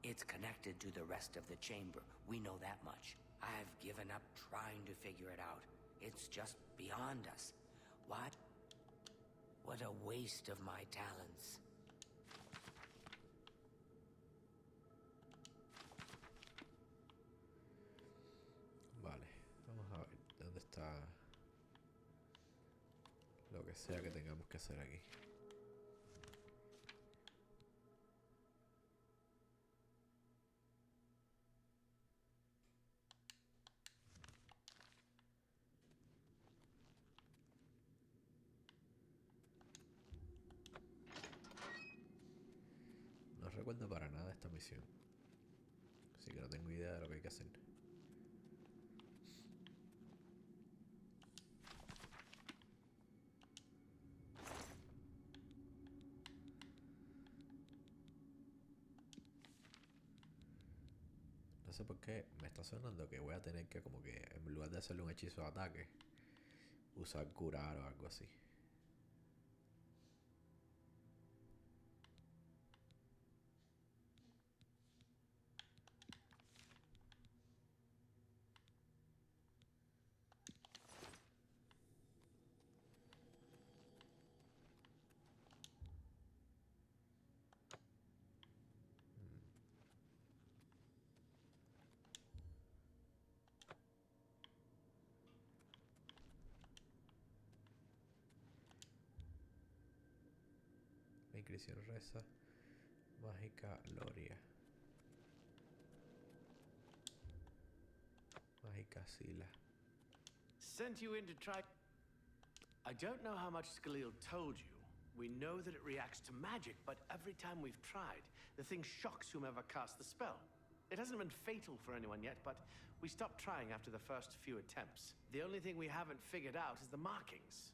It's connected to the rest of the chamber. We know that much. I've given up trying to figure it out. It's just beyond us. What a waste of my talents. Vale, vamos a ver dónde está lo que que sea que tengamos que hacer aquí. No recuerdo para nada esta misión, así que no tengo idea de lo que hay que hacer. No sé por qué me está sonando que voy a tener que, como que en lugar de hacerle un hechizo de ataque, usar curar o algo así. La inscripción reza Mágica Loria. Mágica Sila. Sent you in to try. I don't know how much Skalil told you. We know that it reacts to magic, but every time we've tried, the thing shocks whomever casts the spell. It hasn't been fatal for anyone yet, but we stopped trying after the first few attempts. The only thing we haven't figured out is the markings.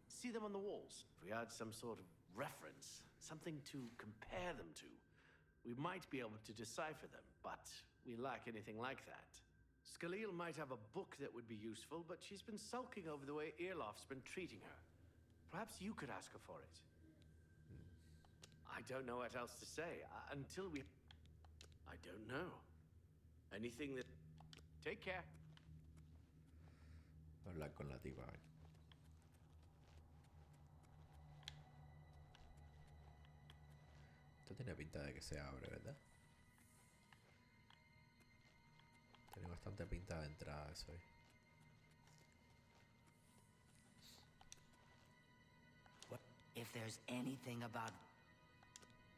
See them on the walls? If we had some sort of reference, something to compare them to, we might be able to decipher them, but we lack anything like that. Skalil might have a book that would be useful, but she's been sulking over the way Earloft's been treating her. Perhaps you could ask her for it. I don't know what else to say. Until we... I don't know. Anything that... Take care. Hablar con la tipa, a ver. Esto tiene pinta de que se abre, ¿verdad? Tiene bastante pinta de entrada eso ahí. What if there's anything about...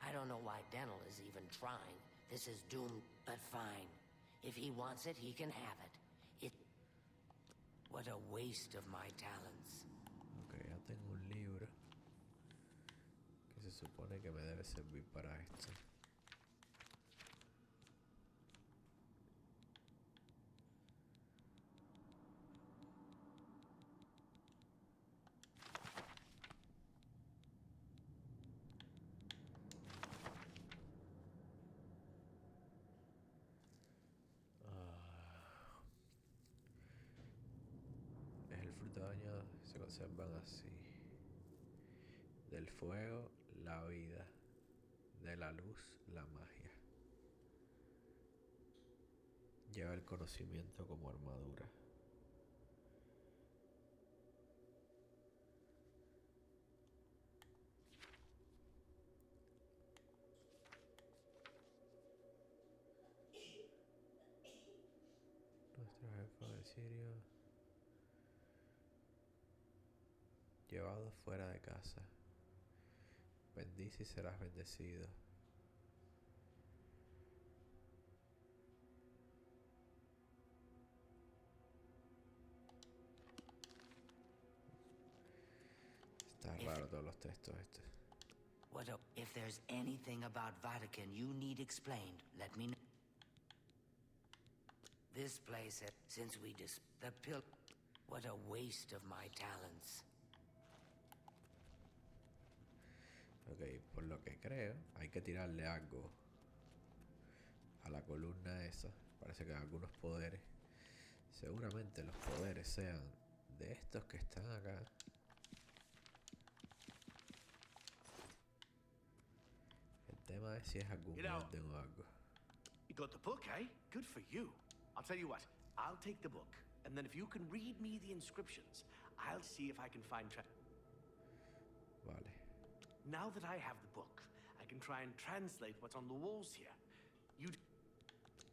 I don't know why Dental is even trying. This is doomed, but fine. If he wants it, he can have it. What a waste of my talents. Ok, ya tengo un libro que se supone que me debe servir para esto. El fruto dañado se conservan así: del fuego, la vida; de la luz, la magia. Lleva el conocimiento como armadura. Nuestro jefe de Sirio, llevado fuera de casa. Bendice y serás bendecido. Está raro todos los textos estos. If there's anything about Vatican you need explained, let me know. This place, since we the pill... What a waste of my talents. Ok, por lo que creo, hay que tirarle algo a la columna esa. Parece que hay algunos poderes. Seguramente los poderes sean de estos que están acá. El tema es si es algún orden o algo. You got the book, eh? Good for you. I'll tell you what, I'll take the book, and then if you can read me the inscriptions, I'll see if I can find... Vale. Now that I have the book, I can try and translate what's on the walls here.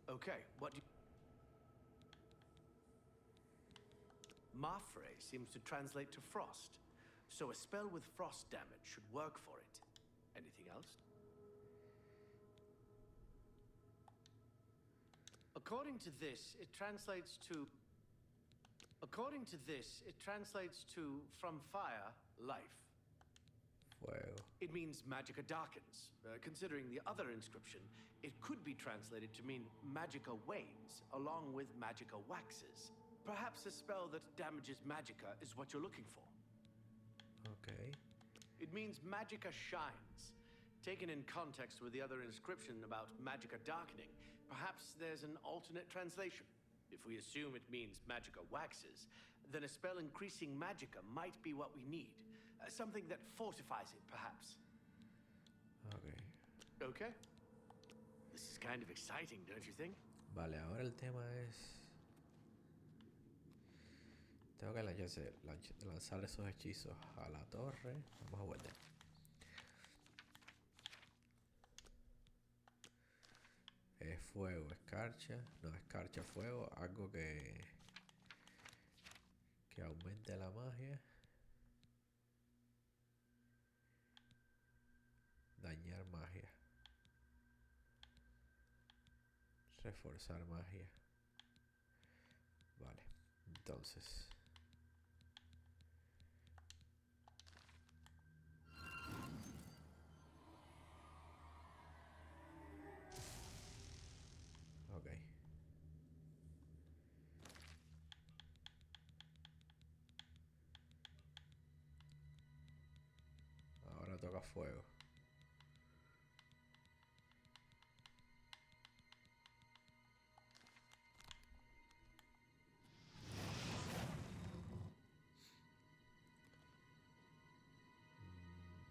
Okay, what do you... Mafre seems to translate to frost. So a spell with frost damage should work for it. Anything else? According to this, it translates to... from fire, life. Fuego. It means magicka darkens. Considering the other inscription, it could be translated to mean magicka wanes, along with magicka waxes. Perhaps a spell that damages magicka is what you're looking for. Okay. It means magicka shines. Taken in context with the other inscription about magicka darkening, perhaps there's an alternate translation. If we assume it means magicka waxes, then a spell increasing magicka might be what we need. Something that fortifies it, perhaps. Okay. Okay. This is kind of exciting, don't you think? Vale, ahora el tema es... Tengo que lanzar esos hechizos a la torre. Vamos a guardar. Es fuego, escarcha. No, escarcha, fuego. Algo que aumente la magia. Dañar magia. Reforzar magia. Vale, entonces... Ok. Ahora toca fuego.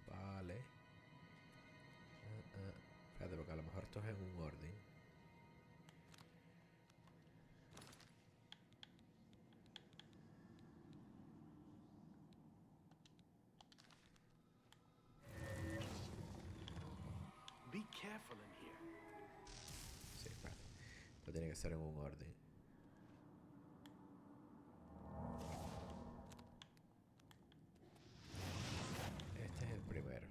Vale. Espérate, porque a lo mejor esto es en un orden. Be careful in here. Sí, espérate. Esto tiene que ser en un orden. Este es el primero.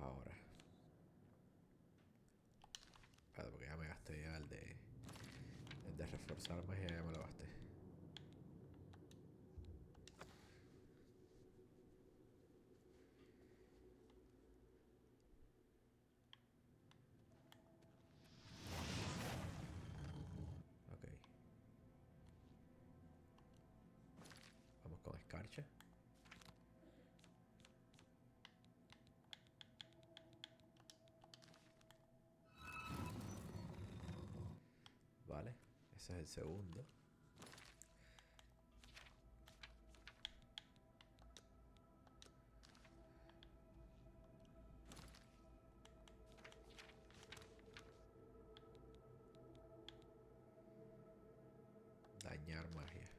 Ahora. Espérate, porque ya me gasté ya el de reforzar magia, ya me lo gasté. Ok. Vamos con escarcha. Vale, ese es el segundo. Dañar magia.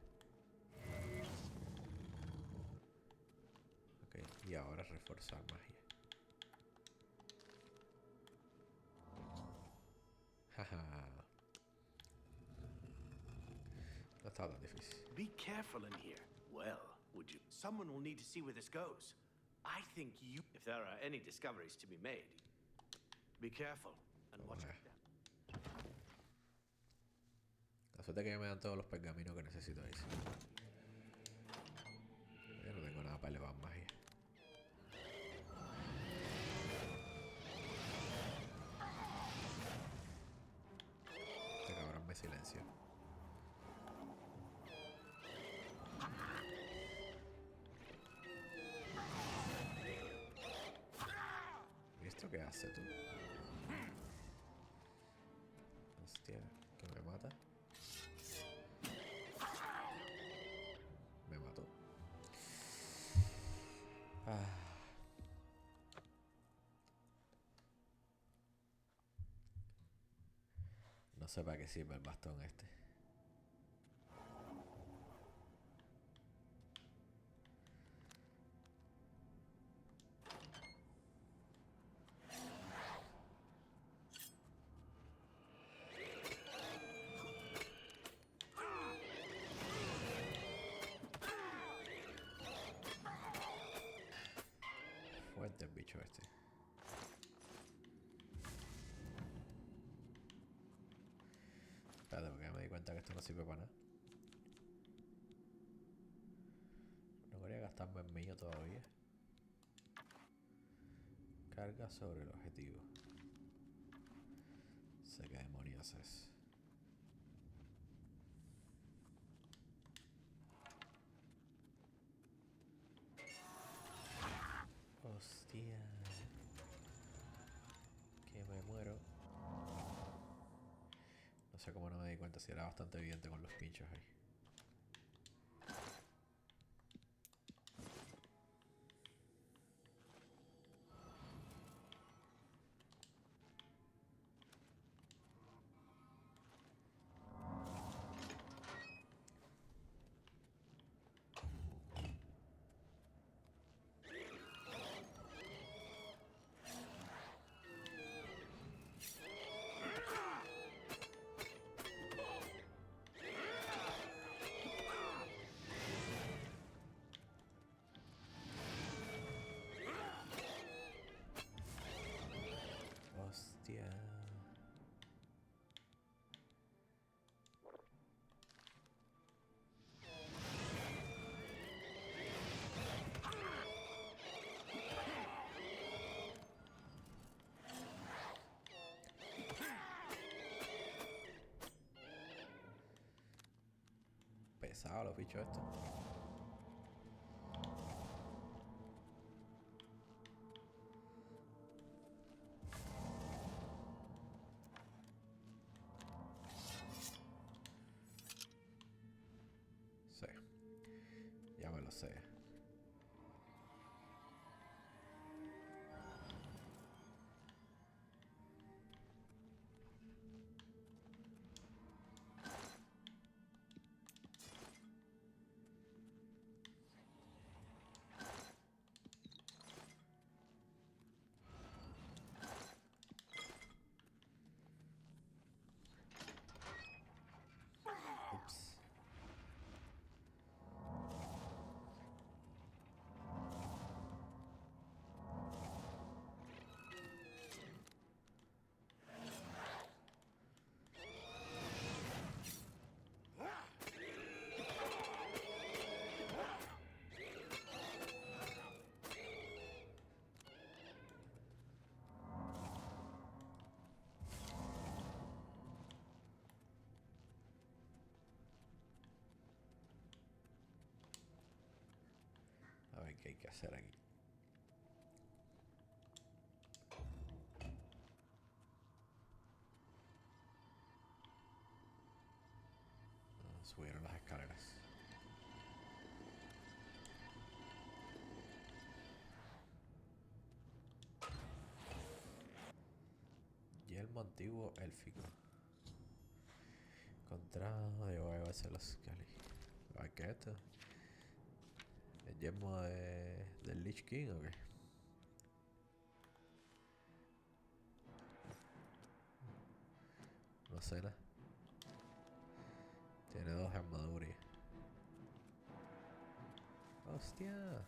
Ok, y ahora reforzar magia. Jaja. No estaba tan difícil. Be careful in here. Well, would you? Someone will need to see where this goes. I think you... If there are any discoveries to be made, be careful and watch your step. La suerte que ya me dan todos los pergaminos que necesito ahí. Yo no tengo nada para elevar magia. Este cabrón me silenció. ¿Y esto qué hace tú? Hostia, que me mata. Me mató. No sé para qué sirve el bastón este. Espérate, porque ya me di cuenta que esto no sirve para nada. No quería gastarme el mío todavía. Carga sobre el objetivo. Sé qué demonios es. Hostia. Que me muero. No sé cómo no me di cuenta, si era bastante evidente con los pinchos ahí. Hostia. Pesado los bichos estos. Sí, ya me lo sé. Ups. A ver qué hay que hacer aquí. Subieron las escaleras. Yelmo antiguo élfico. Encontrado de llevarse los Scully. A ver, ¿qué es esto? ¿El yelmo del Lich King o qué? No sé nada. Tiene 2 armaduras. Hostia.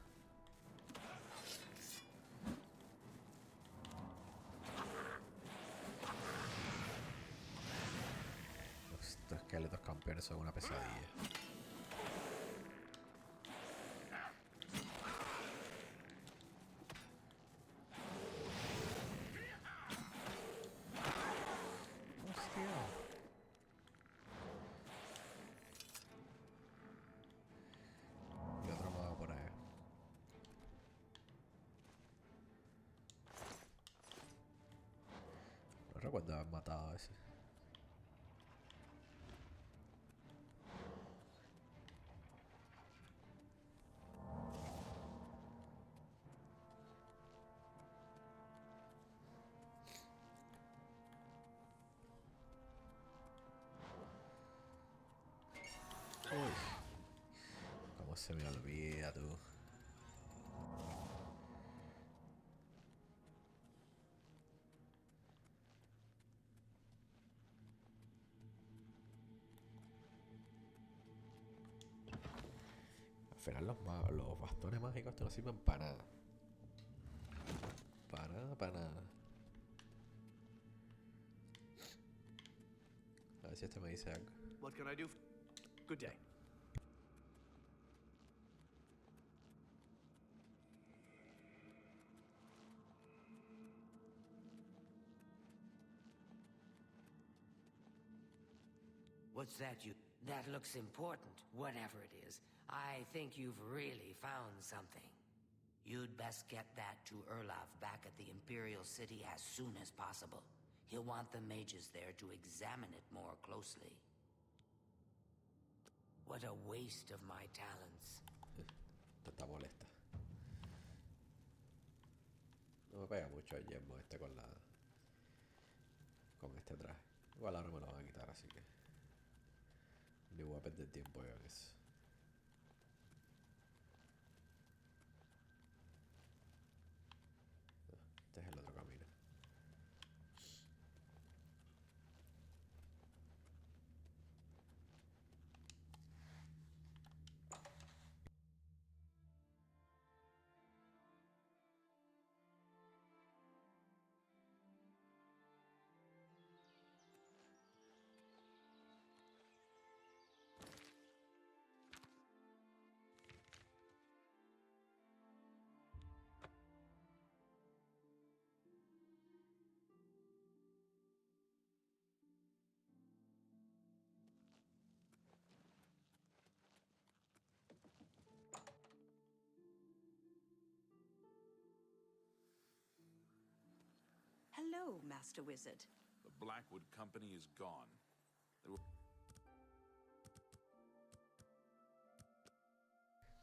Estos esqueletos campeones son una pesadilla. Hostia. Y otro más por ahí. No recuerdo haber matado a ese. Uy. Cómo se me olvida, tú. Al final los bastones mágicos te no sirven para nada. Para nada, para nada. A ver si este me dice algo. What can I do? Good day. What's that you... That looks important, whatever it is. I think you've really found something. You'd best get that to Erlov back at the Imperial City as soon as possible. He'll want the mages there to examine it more closely. What a waste of my talents. Está molesta. No me pega mucho el yermo este con la... con este traje. Igual ahora me lo van a quitar, así que... ni voy a perder tiempo yo en eso. Este es el otro camino. Hello, Master Wizard. The Blackwood Company is gone. There were...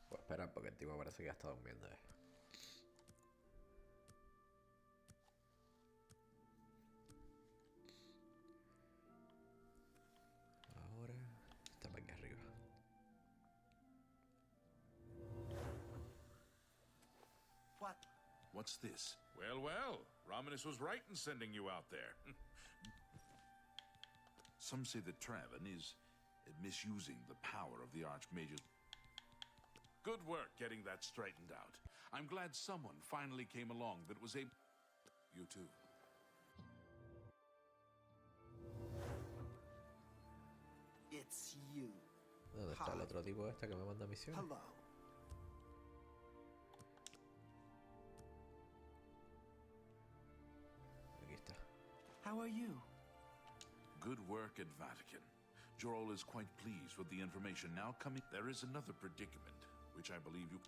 Voy a esperar porque el tipo parece que ya está durmiendo. Ahora está para aquí arriba. What? What's this? Well, well, Romanus was right in sending you out there. Some say that Traven is misusing the power of the Archmage's... Good work getting that straightened out. I'm glad someone finally came along that was able... You too. It's you. ¿Dónde está el otro tipo este que me manda misiones? Hello. Aquí está. How are you? Good work at Vatican. Jorol is quite pleased with the information now coming. There is another predicament, which I believe you...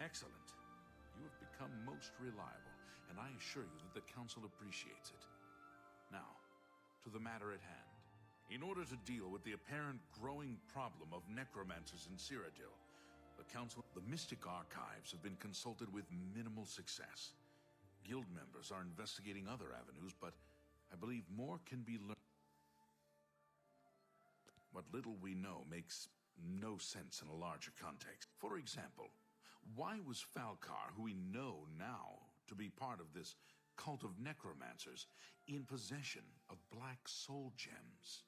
Excellent. You have become most reliable, and I assure you that the Council appreciates it. Now, to the matter at hand. In order to deal with the apparent growing problem of necromancers in Cyrodiil, the Mystic Archives have been consulted with minimal success. Guild members are investigating other avenues, but I believe more can be learned. What little we know makes no sense in a larger context. For example, why was Falcar, who we know now to be part of this cult of necromancers, in possession of black soul gems?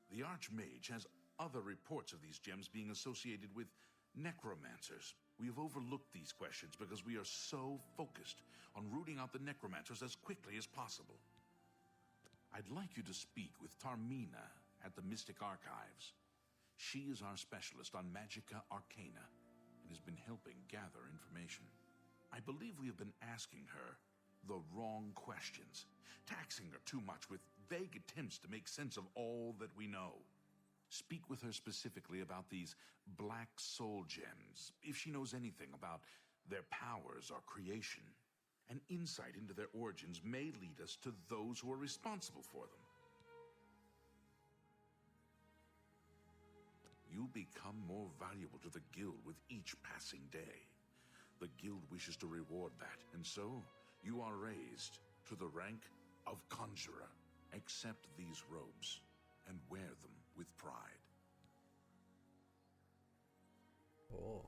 The Archmage has other reports of these gems being associated with necromancers. We have overlooked these questions because we are so focused on rooting out the necromancers as quickly as possible. I'd like you to speak with Tarmina at the Mystic Archives. She is our specialist on Magica Arcana and has been helping gather information. I believe we have been asking her the wrong questions, taxing her too much with vague attempts to make sense of all that we know. Speak with her specifically about these black soul gems, if she knows anything about their powers or creation. An insight into their origins may lead us to those who are responsible for them. You become more valuable to the Guild with each passing day. The Guild wishes to reward that, and so you are raised to the rank of Conjurer. Accept these robes and wear them with pride. Oh,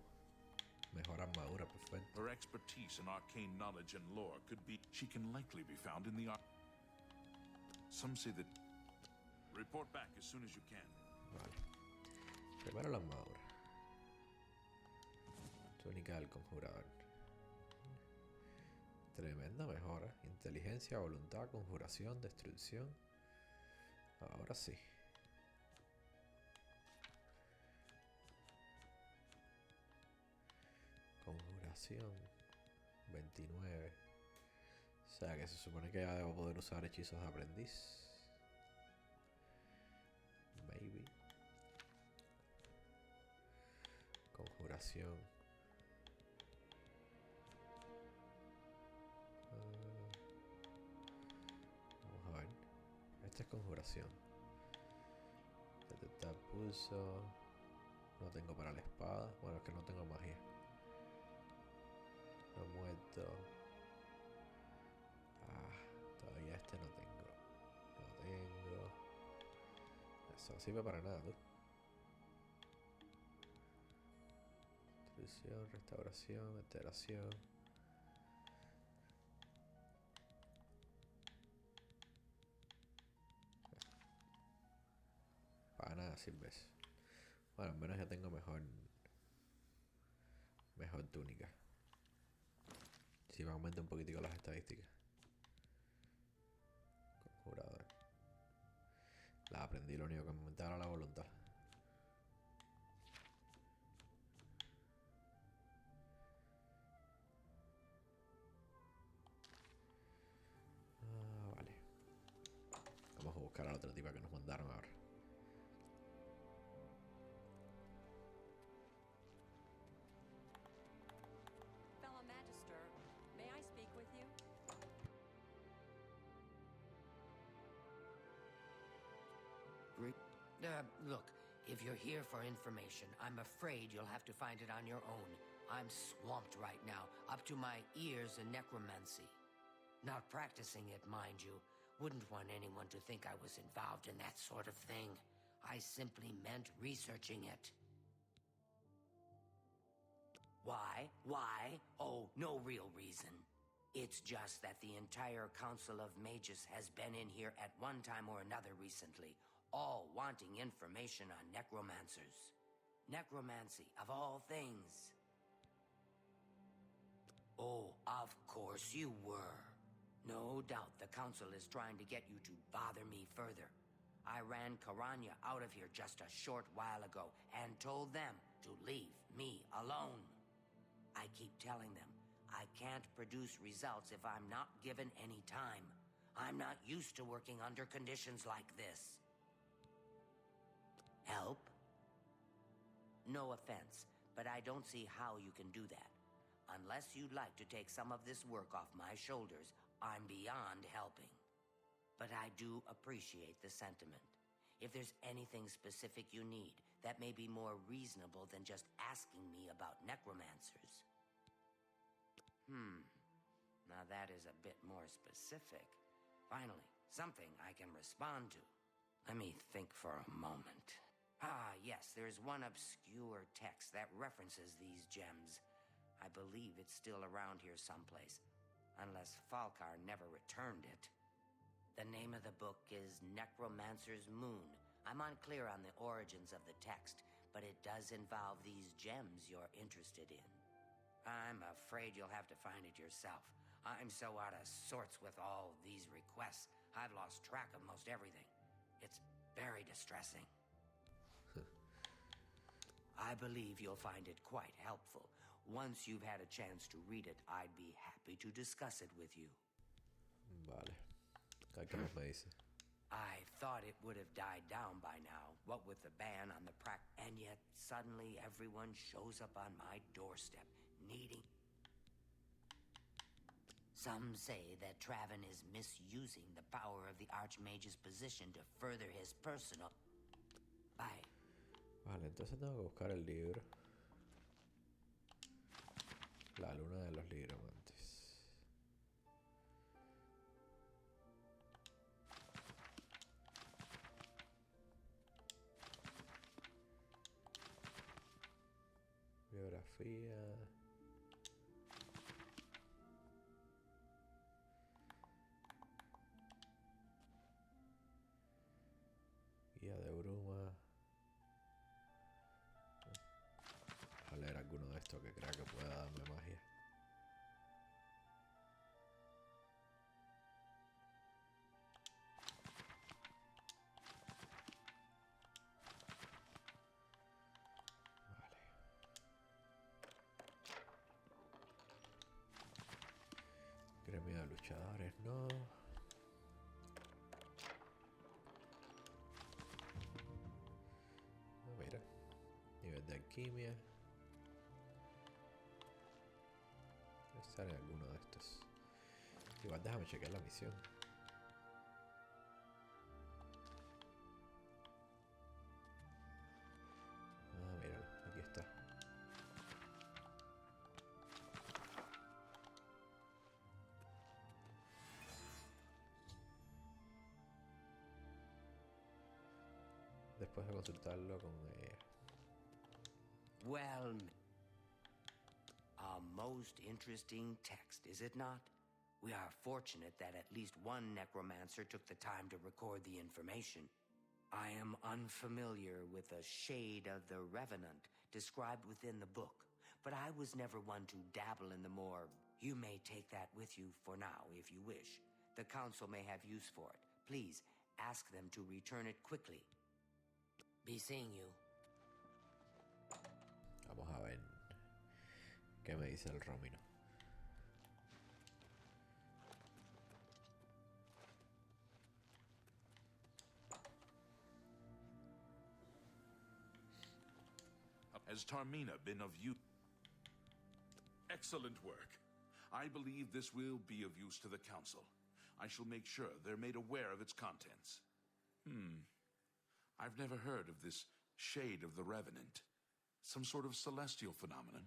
mejor armadura, perfecto. Her expertise in arcane knowledge and lore could be... She can likely be found in the... Some say that... Report back as soon as you can. Vale. Primero la armadura. Túnica del conjurador. Tremenda mejora. Inteligencia, voluntad, conjuración, destrucción. Ahora sí. Conjuración 29. O sea que se supone que ya debo poder usar hechizos de aprendiz. Maybe. Conjuración. Vamos a ver. Esta es conjuración. Detectar pulso. No tengo para la espada. Bueno, es que no tengo magia. No muerto. Todavía este no tengo. No tengo. Eso no sirve para nada, tú. Destrucción, restauración, alteración. Para nada sirve eso. Bueno, al menos ya tengo mejor túnica. Si me aumenta un poquitico las estadísticas. Conjurador. La aprendí, lo único que me aumentaba era la voluntad. Vale. Vamos a buscar a la otra tipa que nos mandaron ahora. Fellow Magister, may I speak with you? Look, if you're here for information, I'm afraid you'll have to find it on your own. I'm swamped right now, up to my ears in necromancy. Not practicing it, mind you. Wouldn't want anyone to think I was involved in that sort of thing. I simply meant researching it. Why? Why? Oh, no real reason. It's just that the entire Council of Mages has been in here at one time or another recently, all wanting information on necromancers. Necromancy, of all things. Oh, of course you were. No doubt the Council is trying to get you to bother me further. I ran Karanya out of here just a short while ago and told them to leave me alone. I keep telling them I can't produce results if I'm not given any time. I'm not used to working under conditions like this. Help? No offense, but I don't see how you can do that. Unless you'd like to take some of this work off my shoulders, I'm beyond helping. But I do appreciate the sentiment. If there's anything specific you need, that may be more reasonable than just asking me about necromancers. Now that is a bit more specific. Finally, something I can respond to. Let me think for a moment. Yes, there's one obscure text that references these gems. I believe it's still around here someplace, unless Falkar never returned it. The name of the book is Necromancer's Moon. I'm unclear on the origins of the text, but it does involve these gems you're interested in. I'm afraid you'll have to find it yourself. I'm so out of sorts with all these requests, I've lost track of most everything. It's very distressing. I believe you'll find it quite helpful. Once you've had a chance to read it, I'd be happy to discuss it with you. Vale. ¿Qué más me dice? I thought it would have died down by now, what with the ban on the and yet suddenly everyone shows up on my doorstep, needing... Some say that Traven is misusing the power of the Archmage's position to further his personal... Vale, entonces tengo que buscar el libro. La luna de los libromantes. Biografía. Guía de bruma. A leer alguno de estos que crea que pueda darme magia. luchadores no. Ah, mira. Nivel de alquimia. Estar en alguno de estos. Igual déjame chequear la misión. Ah, míralo, aquí está. Después de consultarlo con ella. Well, a most interesting text, is it not? We are fortunate that at least one necromancer took the time to record the information. I am unfamiliar with the shade of the Revenant described within the book, but I was never one to dabble in the more. You may take that with you for now, if you wish. The Council may have use for it. Please, ask them to return it quickly. Be seeing you. Vamos a ver qué me dice el Romino. Has Tarmina been of use? Excellent work. I believe this will be of use to the Council. I shall make sure they're made aware of its contents. I've never heard of this Shade of the Revenant. Some sort of celestial phenomenon?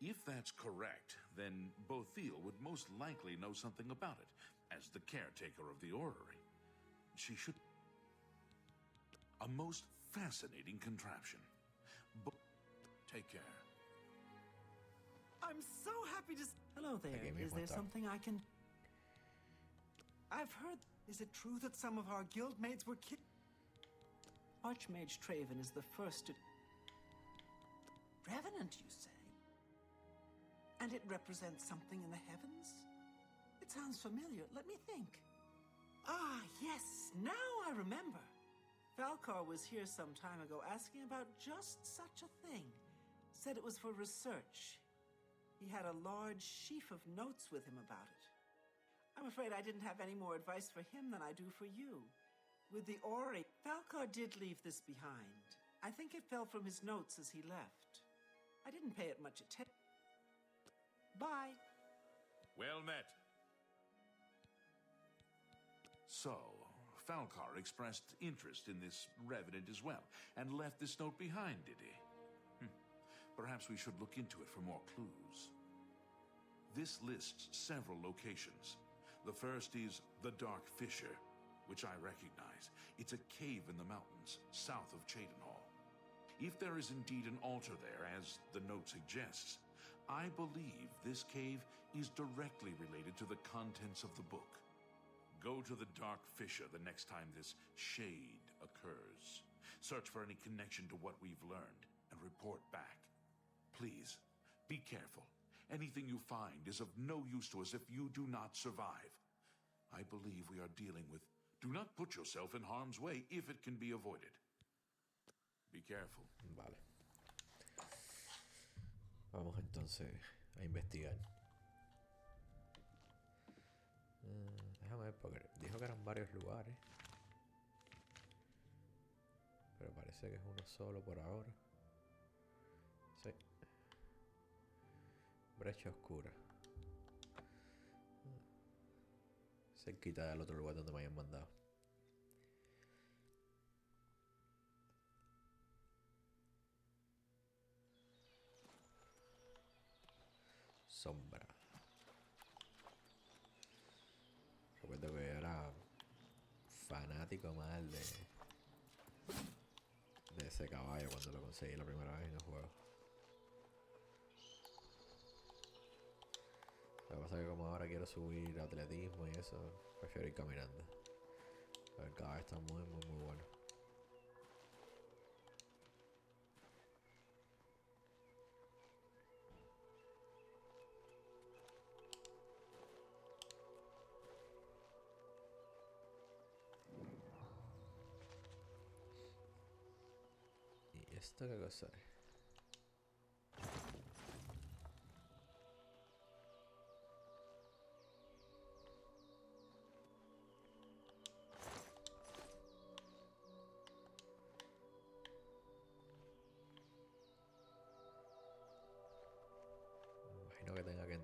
If that's correct, then Bothil would most likely know something about it, as the caretaker of the orrery. She should... A most fascinating contraption. Take care. I'm so happy to... Hello there. Is there something I can... I've heard... Is it true that some of our guildmates were killed? Archmage Traven is the first to... Revenant, you say? And it represents something in the heavens? It sounds familiar. Let me think. Ah, yes. Now I remember. Falcar was here some time ago asking about just such a thing. Said it was for research. He had a large sheaf of notes with him about it. I'm afraid I didn't have any more advice for him than I do for you. With the orrery, Falcar did leave this behind. I think it fell from his notes as he left. I didn't pay it much attention. Bye. Well met. So, Falcar expressed interest in this Revenant as well, and left this note behind, did he? Perhaps we should look into it for more clues. This lists several locations. The first is the Dark Fissure, which I recognize. It's a cave in the mountains, south of Cheydinhal. If there is indeed an altar there, as the note suggests, I believe this cave is directly related to the contents of the book. Go to the Dark Fissure the next time this shade occurs. Search for any connection to what we've learned, and report back. Please, be careful. Anything you find is of no use to us if you do not survive. I believe we are dealing with... Do not put yourself in harm's way if it can be avoided. Be careful. Vale. Vamos entonces a investigar. Déjame ver, porque dijo que eran varios lugares. Pero parece que es uno solo por ahora. Sí. Brecha oscura. Cerquita del otro lugar donde me hayan mandado. Sombra. Recuerdo que era fanático mal de ese caballo cuando lo conseguí la primera vez en el juego. Lo que pasa es que como ahora quiero subir atletismo y eso, prefiero ir caminando. Pero el caballo está muy bueno. ¿Y esto qué cosa es?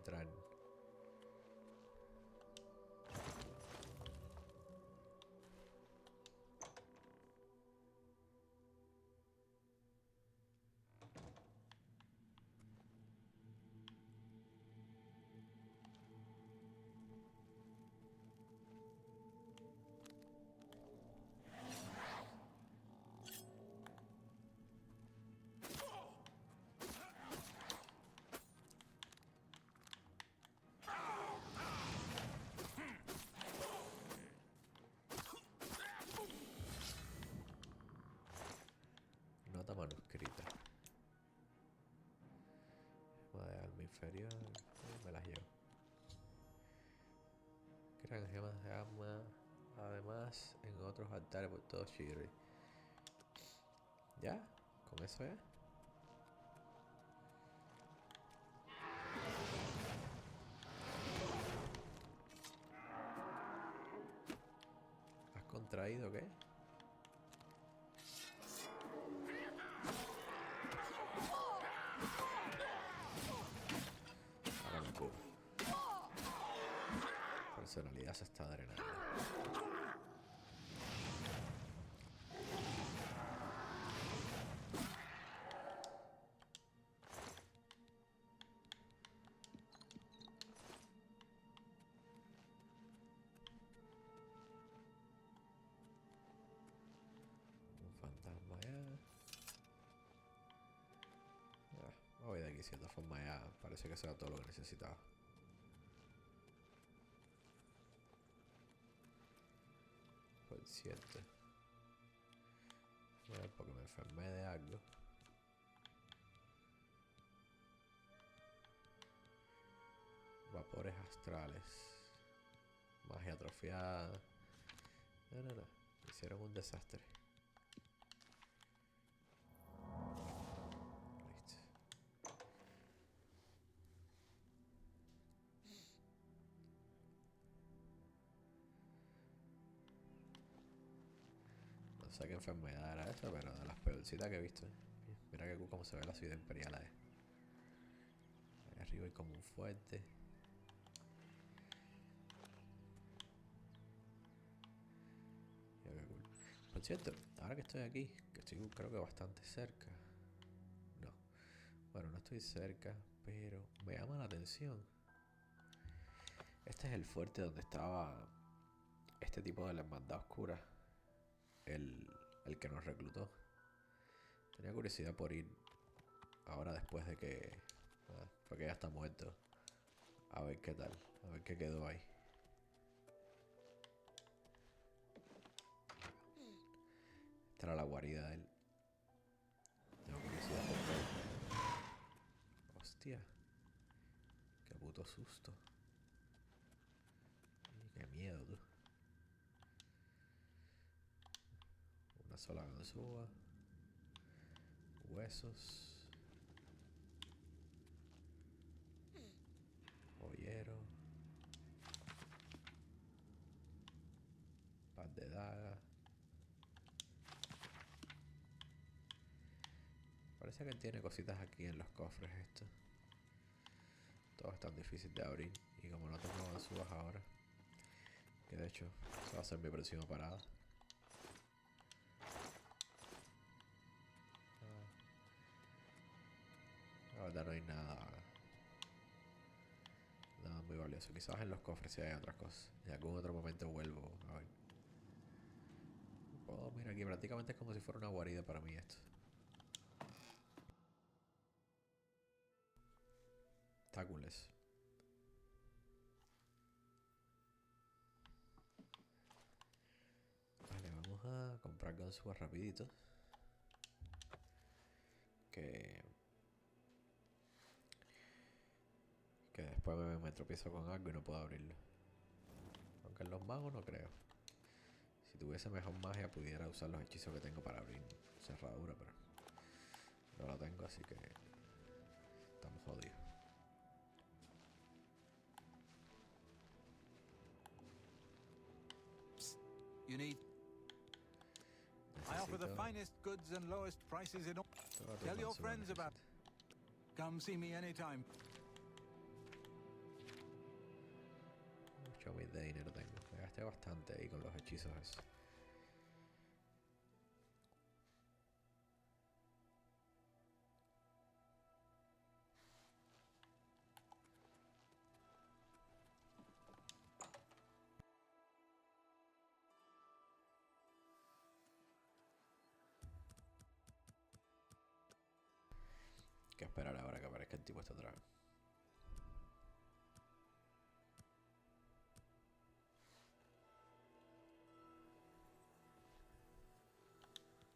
entrar. Nota manuscrita. De alma inferior. Me las llevo. Crean gemas de alma. Además, en otros altares por todo Shirley. ¿Ya? ¿Con eso ya? ¿Has contraído qué? Ahora me curo. Personalidad se está drenando. Un fantasma ya. Me voy de aquí, cierta forma ya parece que será todo lo que necesitaba. Por cierto. Porque me enfermé de algo. Vapores astrales. Magia atrofiada. No. Hicieron un desastre. Listo. No sé qué enfermedad era esa, pero de las peorcitas que he visto. Mira que cómo se ve la ciudad imperial ahí. Ahí arriba hay como un fuerte. Mira qué cool. Por cierto, ahora que estoy aquí, que estoy creo que bastante cerca. No. Bueno, no estoy cerca, pero me llama la atención. Este es el fuerte donde estaba este tipo de la hermandad oscura. El que nos reclutó. Tenía curiosidad por ir ahora después de que... porque ya está muerto. A ver qué tal. A ver qué quedó ahí. Esta era la guarida de él. Tengo curiosidad por ver. Hostia. Qué puto susto. Y qué miedo, tú. Una sola ganzúa. Huesos. Joyero. Par de dagas. Parece que tiene cositas aquí en los cofres esto. Todo es tan difícil de abrir. Y como no tengo ganzúas ahora, que de hecho esa va a ser mi próxima parada. La verdad no hay nada muy valioso. Quizás en los cofres sí hay otras cosas. En algún otro momento vuelvo a ver. Oh, mira, aquí prácticamente es como si fuera una guarida para mí esto. Está cool eso. Vale, vamos a comprar ganzúas rapidito. Que después me tropiezo con algo y no puedo abrirlo. Aunque en los magos no creo. Si tuviese mejor magia pudiera usar los hechizos que tengo para abrir cerradura, pero no lo tengo, así que estamos jodidos. You need. I offer the finest goods and lowest prices in all. Tell your friends about. Come see me anytime. Show me de dinero tengo. Me gasté bastante ahí con los hechizos esos. Hay que esperar ahora que aparezca el tipo este otra vez.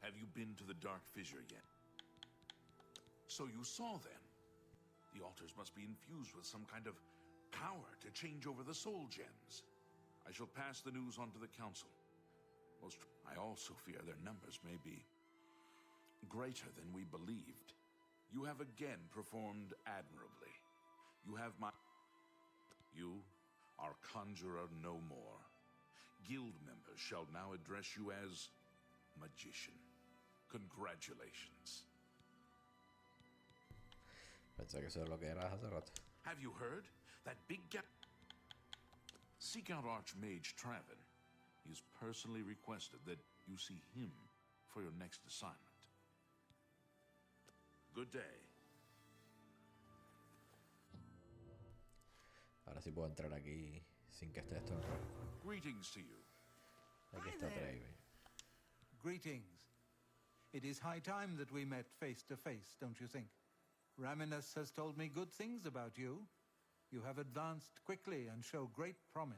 Have you been to the Dark Fissure yet? So you saw then. The altars must be infused with some kind of power to change over the soul gems. I shall pass the news on to the council. I also fear their numbers may be greater than we believed. You have again performed admirably. You have my... You are Conjurer no more. Guild members shall now address you as Magician. Congratulations. Pensé que eso era lo que era hace rato. Have you heard? That big guy... Seek out Archmage Traven. He has personally requested that you see him for your next assignment. Good day. Ahora sí puedo entrar aquí sin que esté esto en rojo. Greetings to you. Aquí está Draven. Greetings. It is high time that we met face to face, don't you think? Raminus has told me good things about you. You have advanced quickly and show great promise.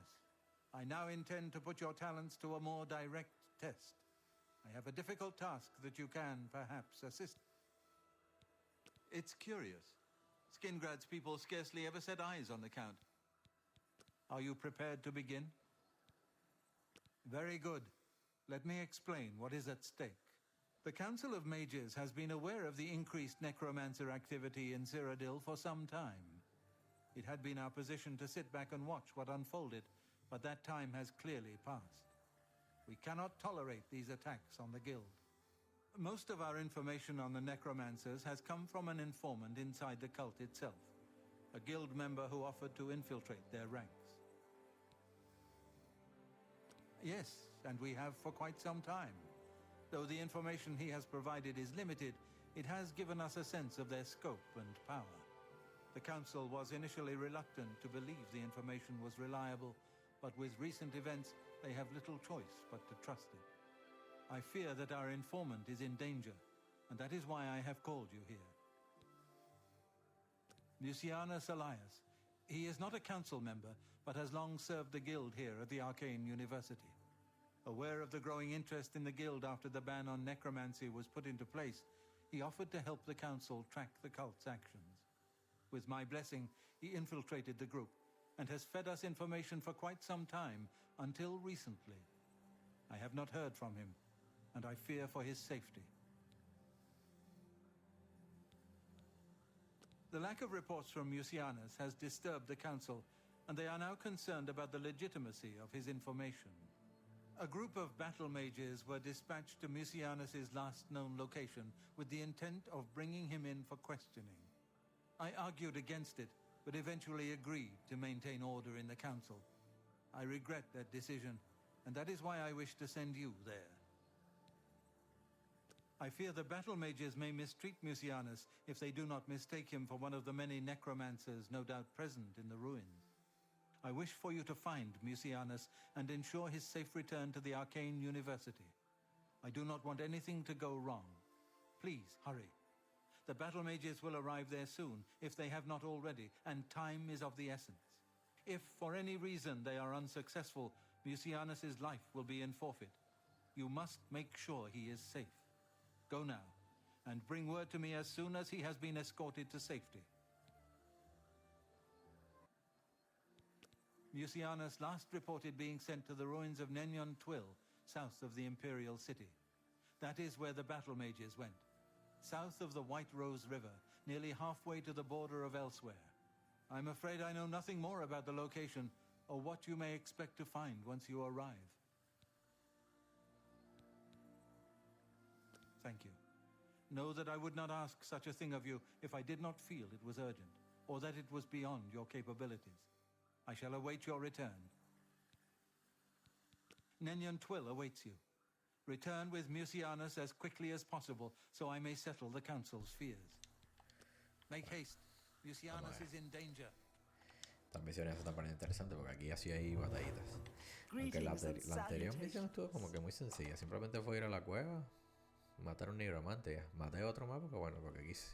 I now intend to put your talents to a more direct test. I have a difficult task that you can, perhaps, assist. It's curious. Skingrad's people scarcely ever set eyes on the Count. Are you prepared to begin? Very good. Let me explain what is at stake. The Council of Mages has been aware of the increased necromancer activity in Cyrodiil for some time. It had been our position to sit back and watch what unfolded, but that time has clearly passed. We cannot tolerate these attacks on the Guild. Most of our information on the necromancers has come from an informant inside the cult itself, a Guild member who offered to infiltrate their ranks. Yes, and we have for quite some time. Though the information he has provided is limited, it has given us a sense of their scope and power. The Council was initially reluctant to believe the information was reliable, but with recent events, they have little choice but to trust it. I fear that our informant is in danger, and that is why I have called you here. Lucianus Elias. He is not a council member, but has long served the Guild here at the Arcane University. Aware of the growing interest in the Guild after the ban on necromancy was put into place, he offered to help the Council track the cult's actions. With my blessing, he infiltrated the group, and has fed us information for quite some time, until recently. I have not heard from him, and I fear for his safety. The lack of reports from Mucianus has disturbed the Council, and they are now concerned about the legitimacy of his information. A group of battle mages were dispatched to Mucianus's last known location with the intent of bringing him in for questioning. I argued against it, but eventually agreed to maintain order in the Council. I regret that decision, and that is why I wish to send you there. I fear the battle mages may mistreat Mucianus if they do not mistake him for one of the many necromancers no doubt present in the ruins. I wish for you to find Mucianus and ensure his safe return to the Arcane University. I do not want anything to go wrong. Please, hurry. The battle mages will arrive there soon, if they have not already, and time is of the essence. If, for any reason, they are unsuccessful, Mucianus's life will be in forfeit. You must make sure he is safe. Go now, and bring word to me as soon as he has been escorted to safety. Mucianus last reported being sent to the ruins of Nenyon Twill, south of the Imperial City. That is where the battle mages went. South of the White Rose River, nearly halfway to the border of elsewhere. I'm afraid I know nothing more about the location, or what you may expect to find once you arrive. Thank you. Know that I would not ask such a thing of you if I did not feel it was urgent, or that it was beyond your capabilities. I shall await your return. Nenyon Twill awaits you. Return with Mucianus as quickly as possible, so I may settle the council's fears. Make haste. Mucianus is in danger. Estas misiones se están poniendo interesantes porque aquí así hay batallitas. Aunque la anterior misión estuvo como que muy sencilla. Simplemente fue ir a la cueva, matar a un nigromante. Ya. Maté a otro más porque bueno, porque quise.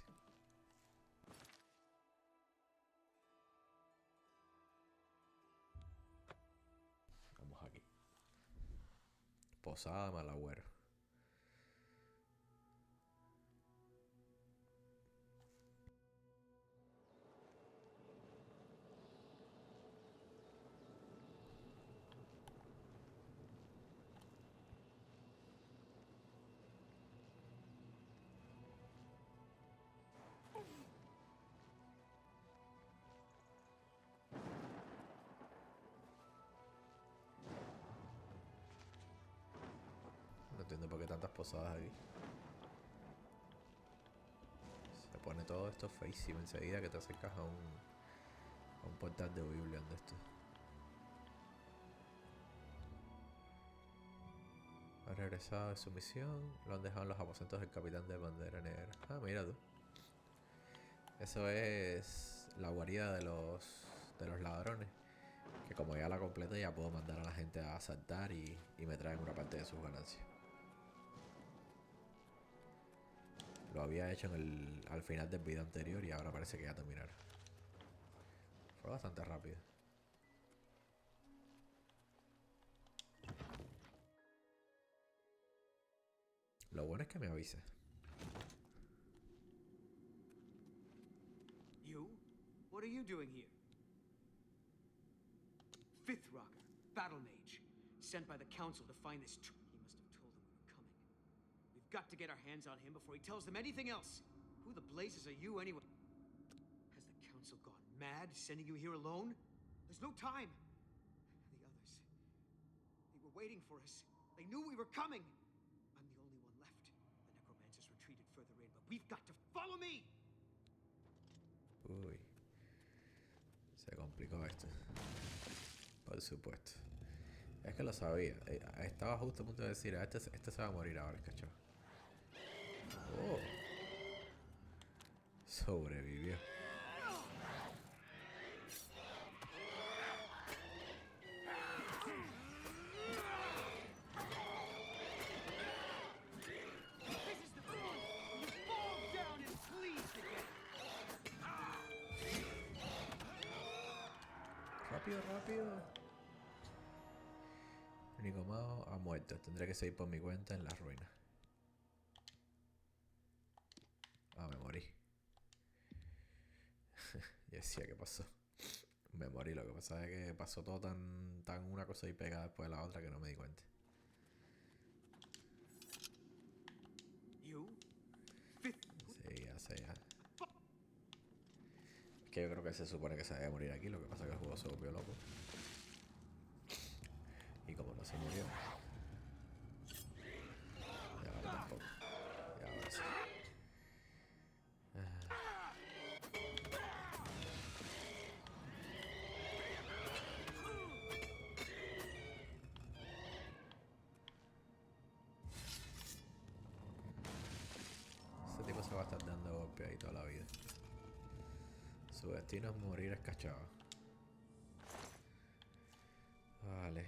Vamos aquí. Posada Malagüero. No entiendo por qué tantas posadas aquí. Se pone todo esto feísimo enseguida que te acercas a un portal de Biblia de esto. Ha regresado de su misión. Lo han dejado en los aposentos del capitán de bandera negra. Ah, mira tú. Eso es la guarida de los ladrones. Que como ya la completé ya puedo mandar a la gente a asaltar y me traen una parte de sus ganancias. Lo había hecho al final del video anterior y ahora parece que ya terminaron. Fue bastante rápido. Lo bueno es que me avisa. You? What are you doing here? Fifth Rocker, Battle Mage, sent by the Council to find this He must have told them we were coming. We've got to get our hands on him before he tells them anything else. Who the blazes are you anyway? Has the Council gone mad, sending you here alone? There's no time. The others, they were waiting for us. They knew we were coming. I'm the only one left. The Necromancers retreated further in, but we've got to follow me! Uy. Se complicó esto. Por supuesto. Es que lo sabía. Estaba justo a punto de decir, este se va a morir ahora, ¿cachai? Oh. Sobrevivió. Rápido, rápido. El único mago ha muerto. Tendré que seguir por mi cuenta en las ruinas. Ah, me morí. Ya decía que pasó. Me morí. Lo que pasa es que pasó todo tan una cosa y pegada después de la otra que no me di cuenta. Sí, ya sé, ya. Que yo creo que se supone que se debe morir aquí, lo que pasa es que el juego se volvió loco. Y como no se murió. Y ahora tampoco. Y ahora sí. Este tipo se va a estar dando golpes ahí toda la vida. Su destino es morir escachado. Vale.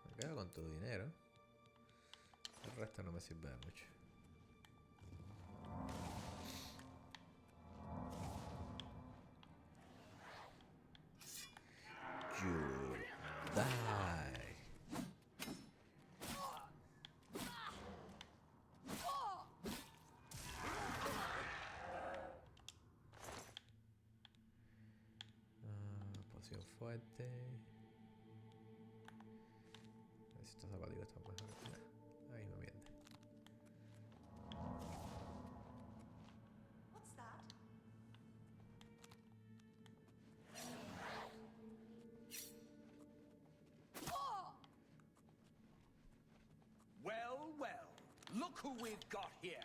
Me quedo con tu dinero. El resto no me sirve de mucho. You die. Poción fuerte. A ver si estos zapatillos están mejor. Ahí me miente. What's that? Well, well. Look who we've got here.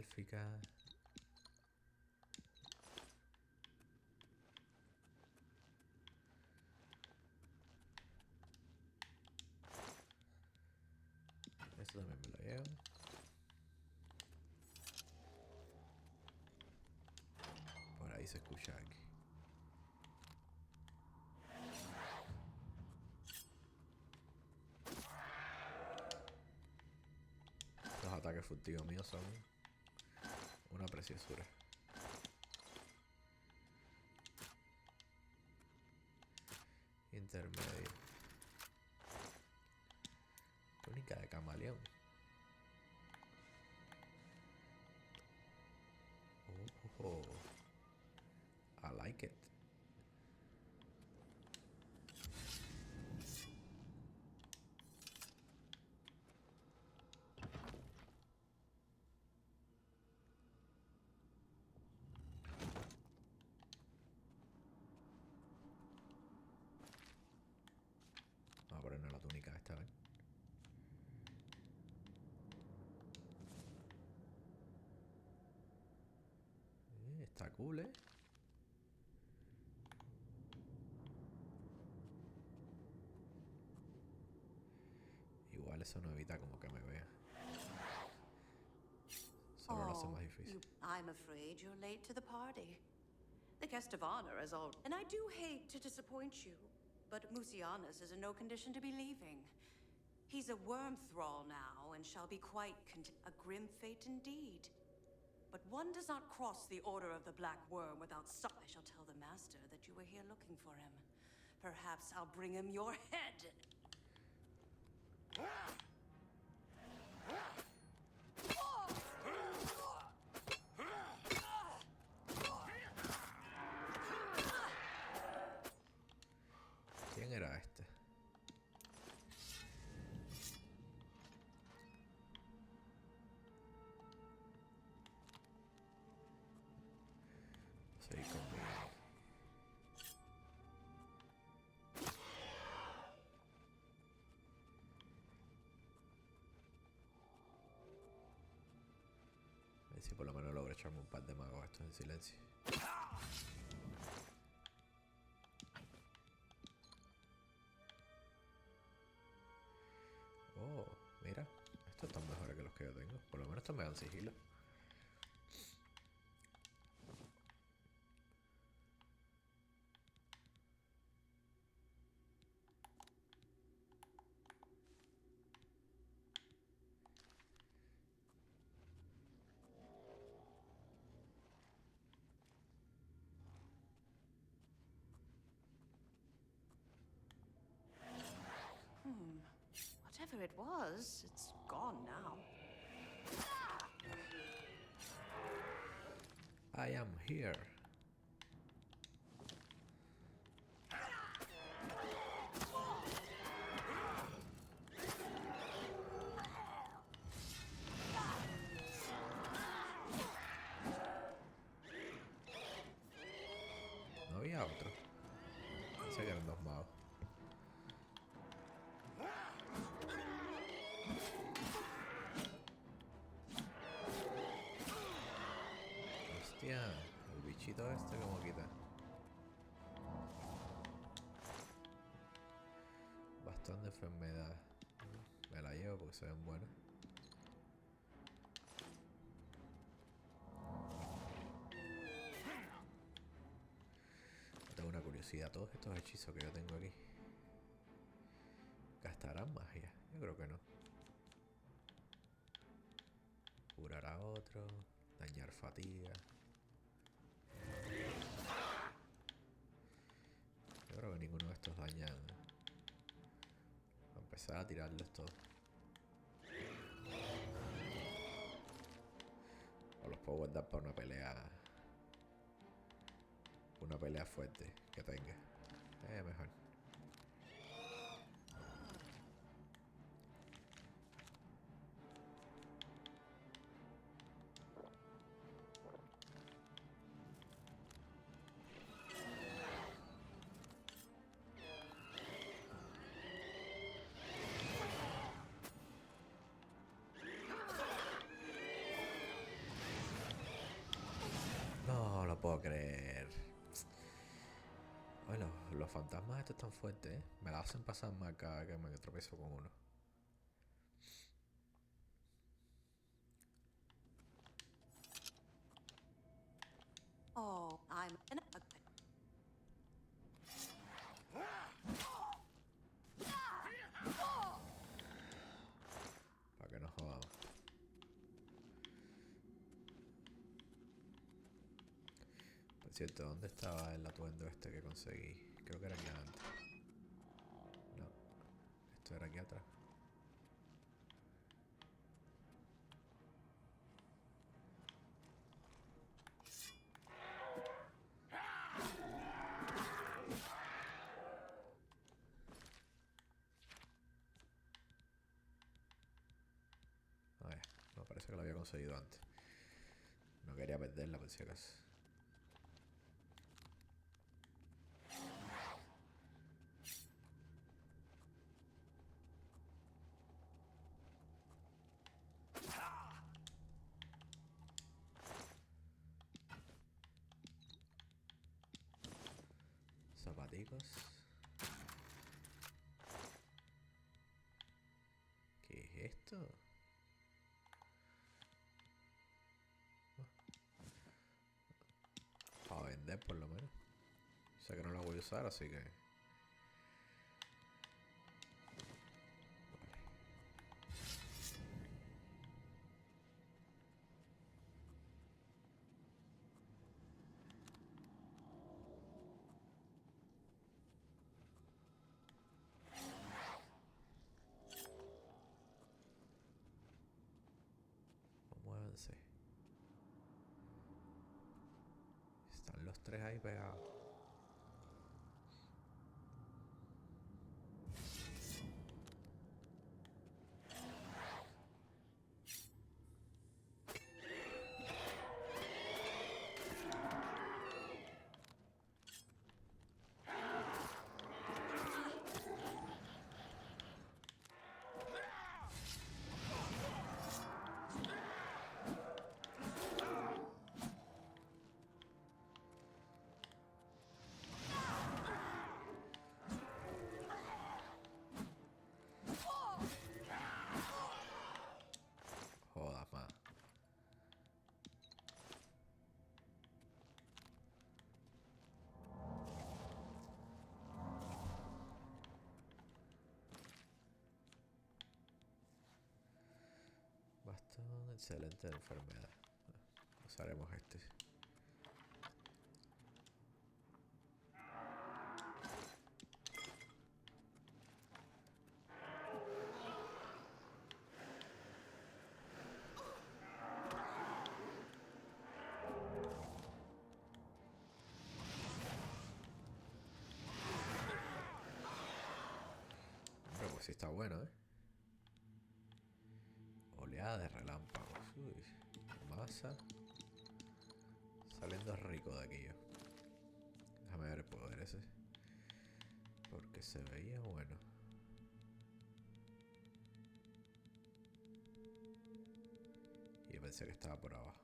élfica. Esto también me lo llevo. Por ahí se escucha aquí. Los ataques furtivos míos son una preciosura. Intermedio. Túnica de camaleón. Oh, I like it. Vamos a ponernos la túnica esta vez. Está cool, ¿eh? Igual eso no evita como que me vea. Solo lo hace más difícil. I'm afraid you're late to the party. The guest of honor is all... And I do hate to disappoint you, but Musianus is in no condition to be leaving. He's a worm thrall now, and shall be quite a grim fate indeed. But one does not cross the Order of the Black Worm without some... I shall tell the Master that you were here looking for him. Perhaps I'll bring him your head. ¿Quién era este? Sí, conmigo. A ver si por lo menos logro echarme un par de magos estos en silencio. Oh, mira, estos están mejores que los que yo tengo. Por lo menos estos me dan sigilo. Whatever it was, it's gone now. I am here. No había otro. Pensé que eran dos magos. Hostia, el bichito este como quita. Bastón de enfermedad. Me la llevo porque se ven buenas. Tengo una curiosidad. Todos estos hechizos que yo tengo aquí, ¿gastarán magia? Yo creo que no. Curar a otro. Dañar fatiga. Yo creo que ninguno de estos dañan. Voy a empezar a tirarles todo. O los puedo guardar para una pelea. Una pelea fuerte que tenga. Mejor. puedo creer. Bueno, los fantasmas estos están fuertes, ¿eh? Me la hacen pasar mal cada vez que me tropiezo con uno. Oh, I'm an... Para que no jodamos. Por cierto, ¿dónde estaba el atuendo este que conseguí? Creo que era aquí adelante. No, esto era aquí atrás. A ver, no, parece que lo había conseguido antes. No quería perderla por si acaso. Zapaticos. ¿Qué es esto? Para vender por lo menos. Sé que no la voy a usar, así que... Muévanse. Están los tres ahí pegados. Jodas más. Bastón excelente de enfermedad. Usaremos este. Hombre, pues sí está bueno, ¿eh? Oleada de relámpagos. Uy, masa. Saliendo rico de aquí yo. Déjame ver el poder ese. Porque se veía bueno. Y yo pensé que estaba por abajo.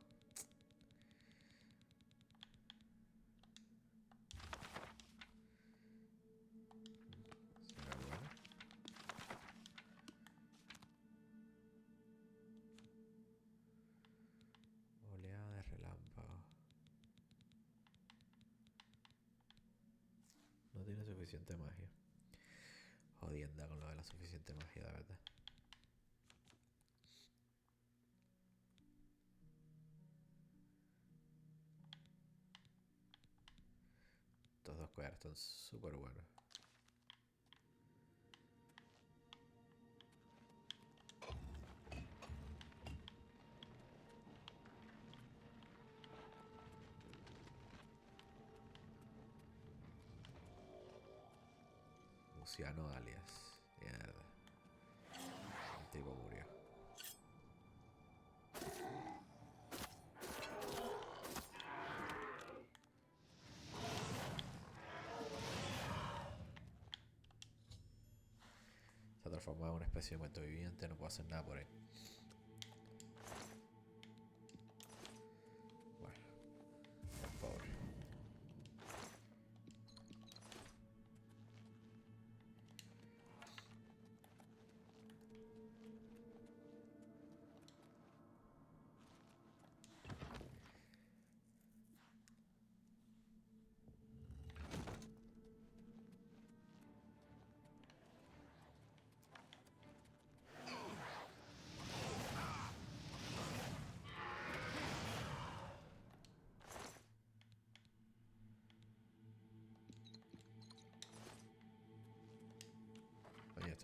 ¿Será bueno? Oleada de relámpago. No tiene suficiente magia. Jodienda con lo de la suficiente magia, de verdad. Estos dos collares están súper buenos. Luciano alias. Mierda. El tipo murió. Se ha transformado en una especie de muerto viviente. No puedo hacer nada por él. Bueno. Pobre.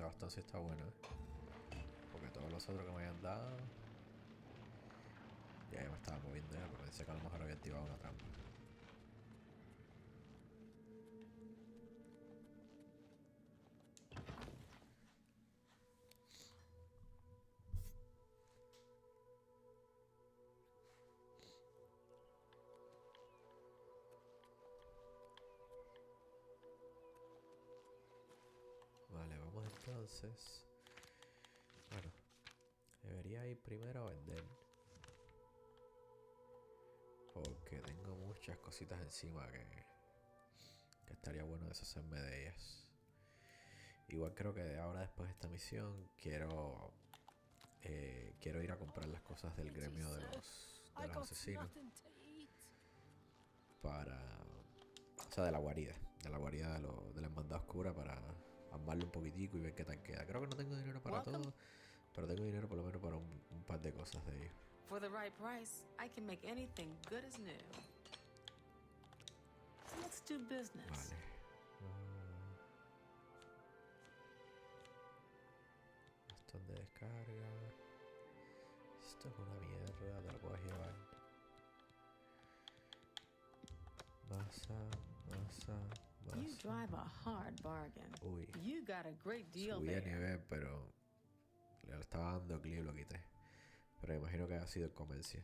bastón sí está bueno, ¿eh? Porque todos los otros que me habían dado... Ya me estaba moviendo, pero pensé que a lo mejor había activado una trampa. Vale, vamos entonces. Bueno, debería ir primero a vender. Porque tengo muchas cositas encima que estaría bueno deshacerme de ellas. Igual creo que ahora después de esta misión quiero ir a comprar las cosas del gremio de los asesinos. O sea, de la guarida de la hermandad oscura, para armarle un poquitico y ver qué tal queda. Creo que no tengo dinero para todo, pero tengo dinero por lo menos para un par de cosas de ellos. For the right price, I can make anything good as new. So let's do business. Vale. Bastón de descarga. Esto es una mierda, te lo puedes llevar. Masa. You drive a hard bargain. Uy. You got a great deal Subí a there. nivel, pero le estaba dando clic y lo quité. Pero me imagino que ha sido el comercio.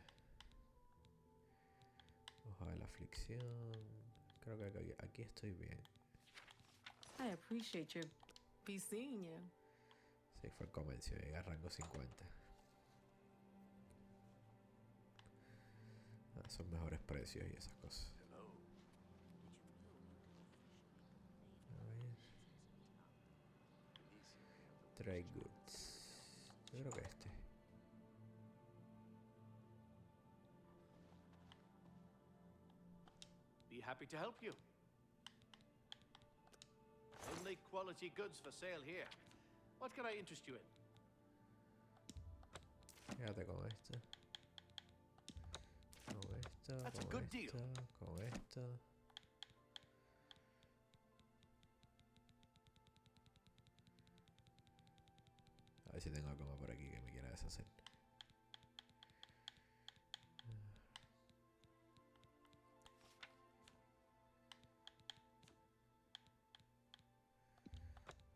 Hoja de la aflicción. Creo que aquí estoy bien. I appreciate your be seeing you. Sí, fue el comercio. Llegué a rango 50. Son mejores precios y esas cosas. A ver. Trade goods. Yo creo que este. Be happy to help you. Only quality goods for sale here. What can I interest you in? Quédate con esto. Con esto. That's a Con good esto. deal. Con esto. A ver si tengo algo más por aquí que me quiera deshacer.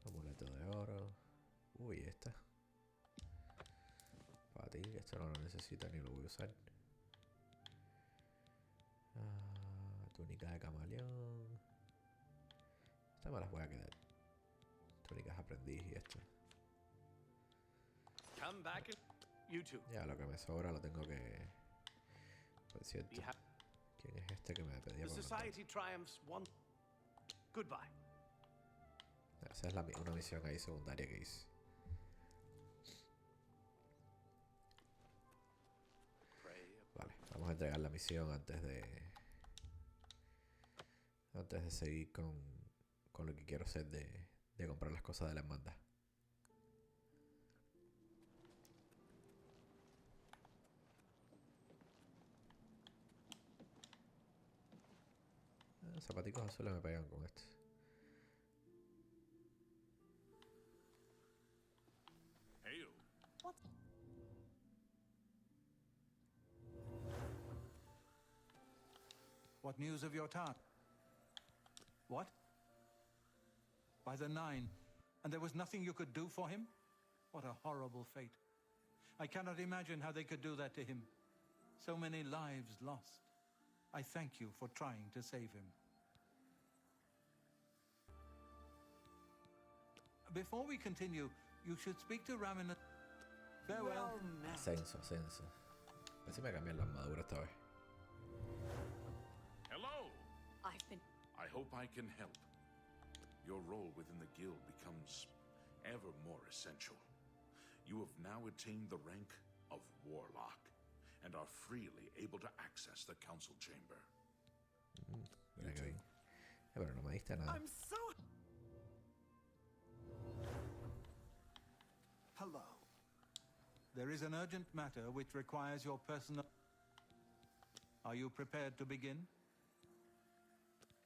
Amuleto de oro. Uy, esta. Para ti, que esto no lo necesito ni lo voy a usar. Túnica de camaleón. Estas me las voy a quedar. Túnicas aprendiz y esto. Come back and you too. Ya, lo que me sobra lo tengo que... Por cierto, ¿quién es este que me pedía The por society triumphs one. Goodbye. Esa es una misión ahí secundaria que hice. Vale, vamos a entregar la misión antes de seguir con lo que quiero hacer de comprar las cosas de la hermandad. Zapaticos azules me pegan con este. Hail. What news of your town? What? By the 9, and there was nothing you could do for him? What a horrible fate. I cannot imagine how they could do that to him. So many lives lost. I thank you for trying to save him. Before we continue, you should speak to Ramin. Farewell. Ascenso. A ver si me cambian la armadura esta vez. Hello. I've been... I hope I can help. Your role within the guild becomes ever more essential. You have now attained the rank of Warlock and are freely able to access the council chamber. Mira que bien. Pero no me diste nada. I'm so... Hello. There is an urgent matter which requires your personal... Are you prepared to begin?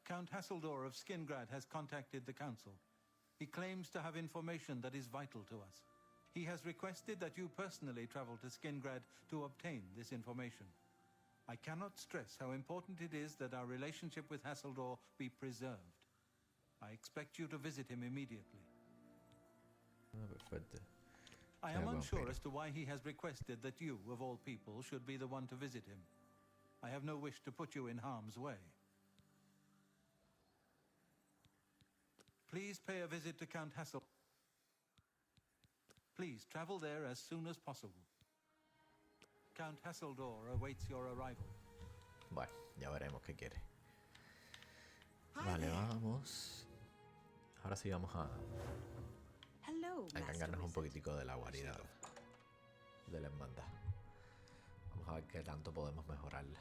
Count Hasseldor of Skingrad has contacted the council. He claims to have information that is vital to us. He has requested that you personally travel to Skingrad to obtain this information. I cannot stress how important it is that our relationship with Hasseldor be preserved. I expect you to visit him immediately. Perfecto. I am unsure as to why he has requested that you, of all people, should be the one to visit him. I have no wish to put you in harm's way. Please pay a visit to Count Hassel. Please travel there as soon as possible. Count Hasseldor awaits your arrival. Bueno, ya veremos qué quiere. Vale, vamos. Ahora sí vamos a encargarnos un poquitico de la guarida de la hermandad. Vamos a ver qué tanto podemos mejorarla.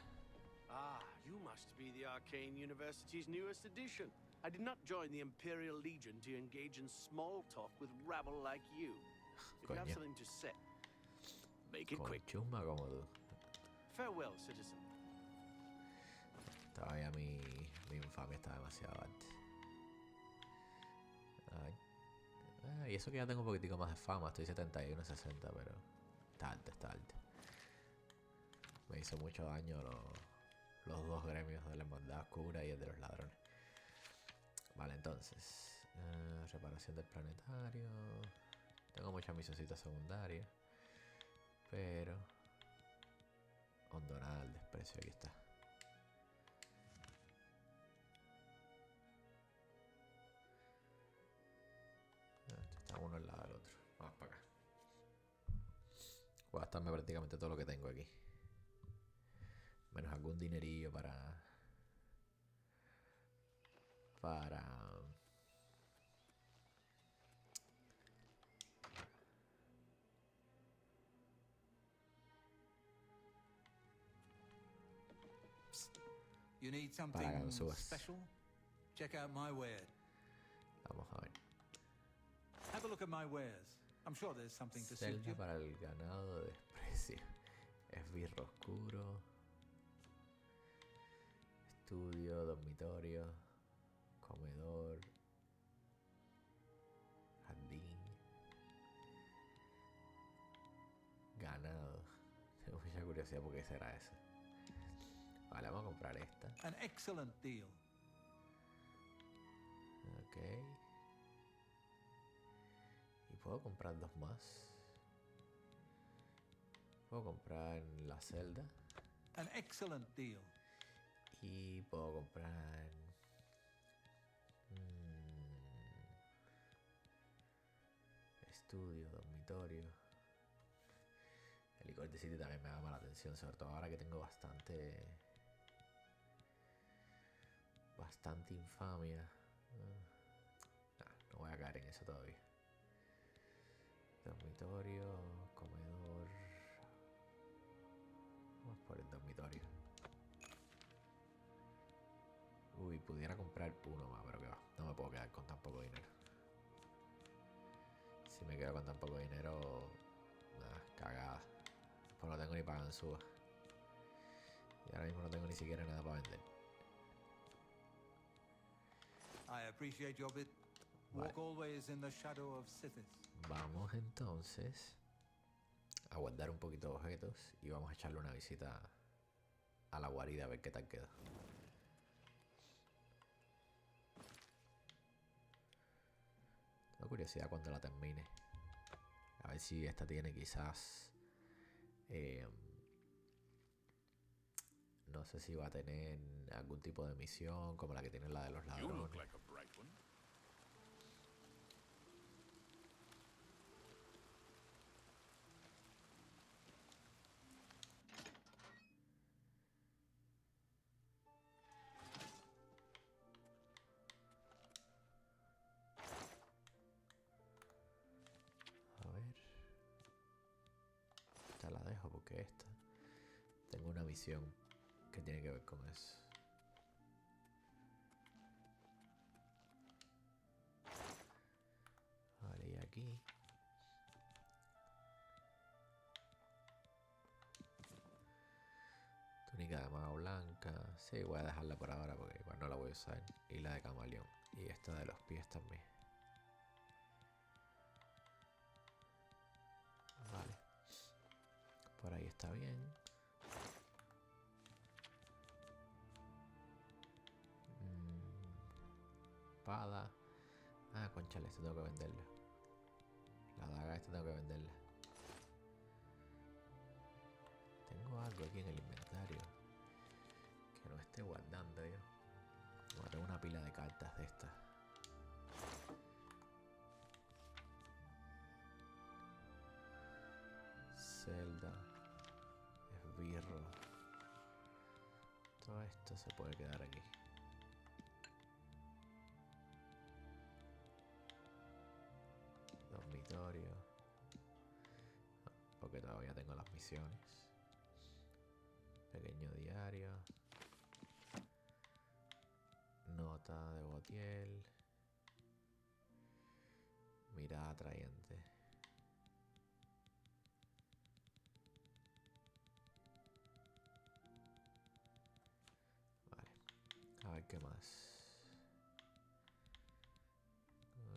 Ah, you must be the Arcane University's newest addition. I did not join the Imperial Legion to engage in small talk with rabble like you. If you have Coño. something to say, make it Con quick. chusma como tú. Farewell, citizen. Todavía mi infamia está demasiado alta. Ay. Y eso que ya tengo un poquitico más de fama. Estoy 71, 60, pero está alta, está alta. Me hizo mucho daño los dos gremios de la hermandad oscura y el de los ladrones. Vale, entonces reparación del planetario. Tengo muchas misiositas secundarias, pero hondonada al desprecio, aquí está. Está uno al lado del otro. Vamos para acá. Voy a gastarme prácticamente todo lo que tengo aquí, menos algún dinerillo para You need something special? Check out my wares. Vamos a ver. Have a look at my wares. I'm sure there's something to suit Celda you. para el ganado de desprecio. Esbirro oscuro. Estudio, dormitorio, comedor, jardín, ganado. Tengo mucha curiosidad por qué será eso. Vale, vamos a comprar esta. An excellent deal. Ok. Y puedo comprar dos más. Puedo comprar la celda. An excellent deal. Y puedo comprar estudio, dormitorio. El licor de City también me llama la atención, sobre todo ahora que tengo bastante infamia. No voy a caer en eso todavía. Dormitorio, comedor. Vamos por el dormitorio. Uy, pudiera comprar uno más, pero que va. No me puedo quedar con tan poco dinero. Si me quedo con tan poco dinero, nada, cagada. Pues no tengo ni para ganzúa. Y ahora mismo no tengo ni siquiera nada para vender. I appreciate your bit. Walk always in the shadow of Sithis. Vamos entonces a guardar un poquito de objetos y vamos a echarle una visita a la guarida a ver qué tal queda. Tengo curiosidad cuando la termine. A ver si esta tiene quizás... no sé si va a tener algún tipo de misión como la que tiene la de los ladrones. Esta la dejo porque esta tengo una misión que tiene que ver con eso. Vale, y aquí túnica de mago blanca. Sí, voy a dejarla por ahora porque igual no la voy a usar. Y la de camaleón. Y esta de los pies también. Por ahí está bien. Espada. Ah, conchale, este tengo que venderla. La daga esta tengo que venderla. Tengo algo aquí en el inventario que no esté guardando yo. Bueno, tengo una pila de cartas de estas. Zelda, esbirro. Todo esto se puede quedar aquí. Dormitorio. Porque todavía tengo las misiones. Pequeño diario. Nota de Botiel. Mirada atrayente. Vale. A ver qué más.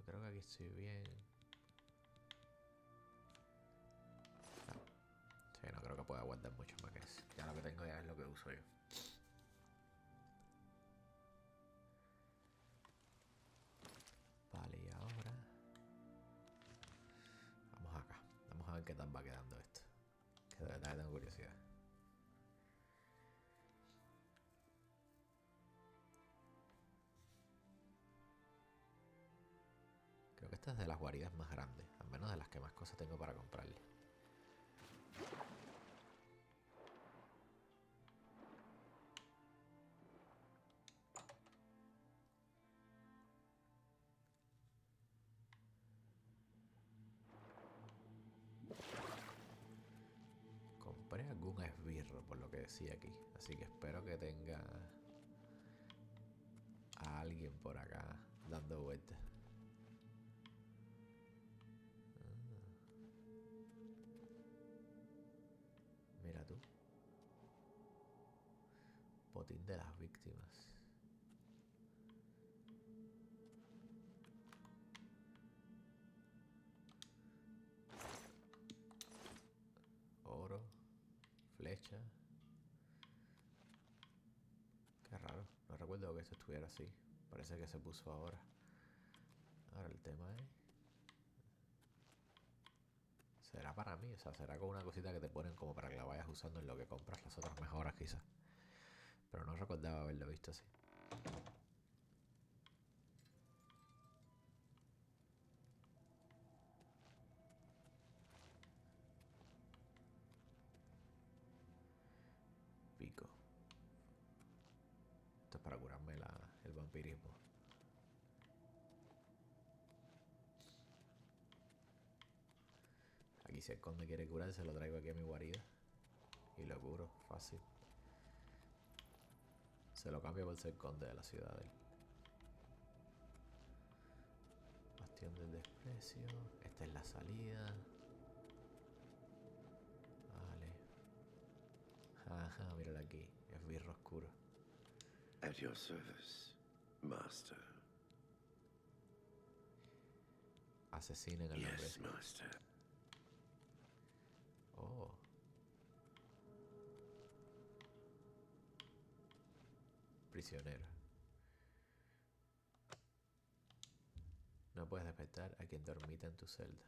Creo que aquí estoy bien. Sí, no creo que pueda guardar mucho más que eso. Ya lo que tengo ya es lo que uso yo. Vale, y ahora vamos acá. Vamos a ver qué tal va quedando esto. Que de verdad tengo curiosidad. Creo que esta es de las guaridas más grandes. Al menos de las que más cosas tengo para comprarle. Compré algún esbirro por lo que decía aquí. Así que espero que tenga a alguien por acá dando vueltas. Mira tú. Botín de las víctimas. Oro. Flecha. Qué raro. No recuerdo que eso estuviera así. Parece que se puso ahora. Ahora el tema es... será para mí, o sea, será como una cosita que te ponen como para que la vayas usando en lo que compras las otras mejoras quizás. Pero no recordaba haberlo visto así. Pico. Esto es para curarme el vampirismo. Aquí si el conde quiere curarse, lo traigo aquí a mi guarida. Y lo curo, fácil. Se lo cambio por ser conde de la ciudadela. Bastión del desprecio. Esta es la salida. Vale. Ajá, míralo aquí. Esbirro oscuro. At your service, master. Asesinen el nombre. Yes, master. Oh. Prisionero. No puedes despertar a quien dormita en tu celda.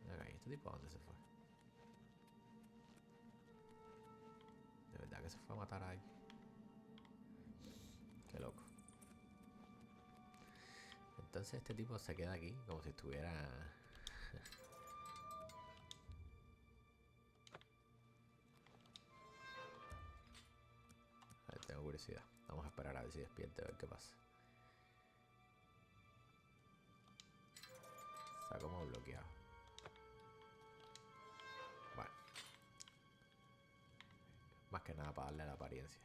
Ok, ¿este tipo a dónde se fue? De verdad que se fue a matar a alguien. Qué loco. Entonces este tipo se queda aquí como si estuviera... A ver, tengo curiosidad. Vamos a esperar a ver si despierta, a ver qué pasa. Está como bloqueado. Bueno. Más que nada para darle la apariencia.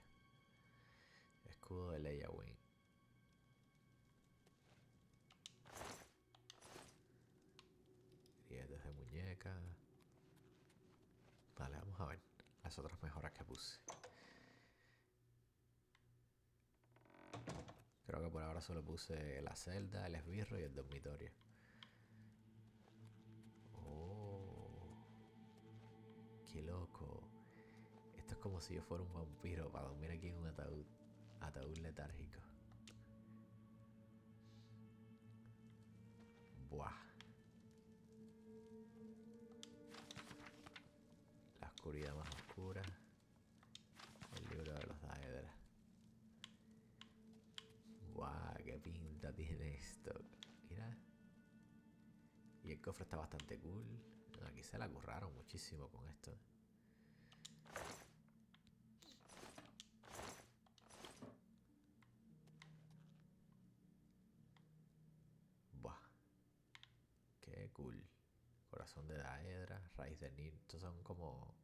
Escudo de Leia Wing. Grietas de muñeca. Vale, vamos a ver las otras mejoras que puse. Creo que por ahora solo puse la celda, el esbirro y el dormitorio. Oh, qué loco. Esto es como si yo fuera un vampiro para dormir aquí en un ataúd. Ataúd letárgico. Buah. La oscuridad más oscura. El libro de los Daedra. Buah, qué pinta tiene esto. Mira. Y el cofre está bastante cool. Aquí se la curraron muchísimo con esto. Buah. Qué cool. Corazón de Daedra, raíz de Nir. Estos son como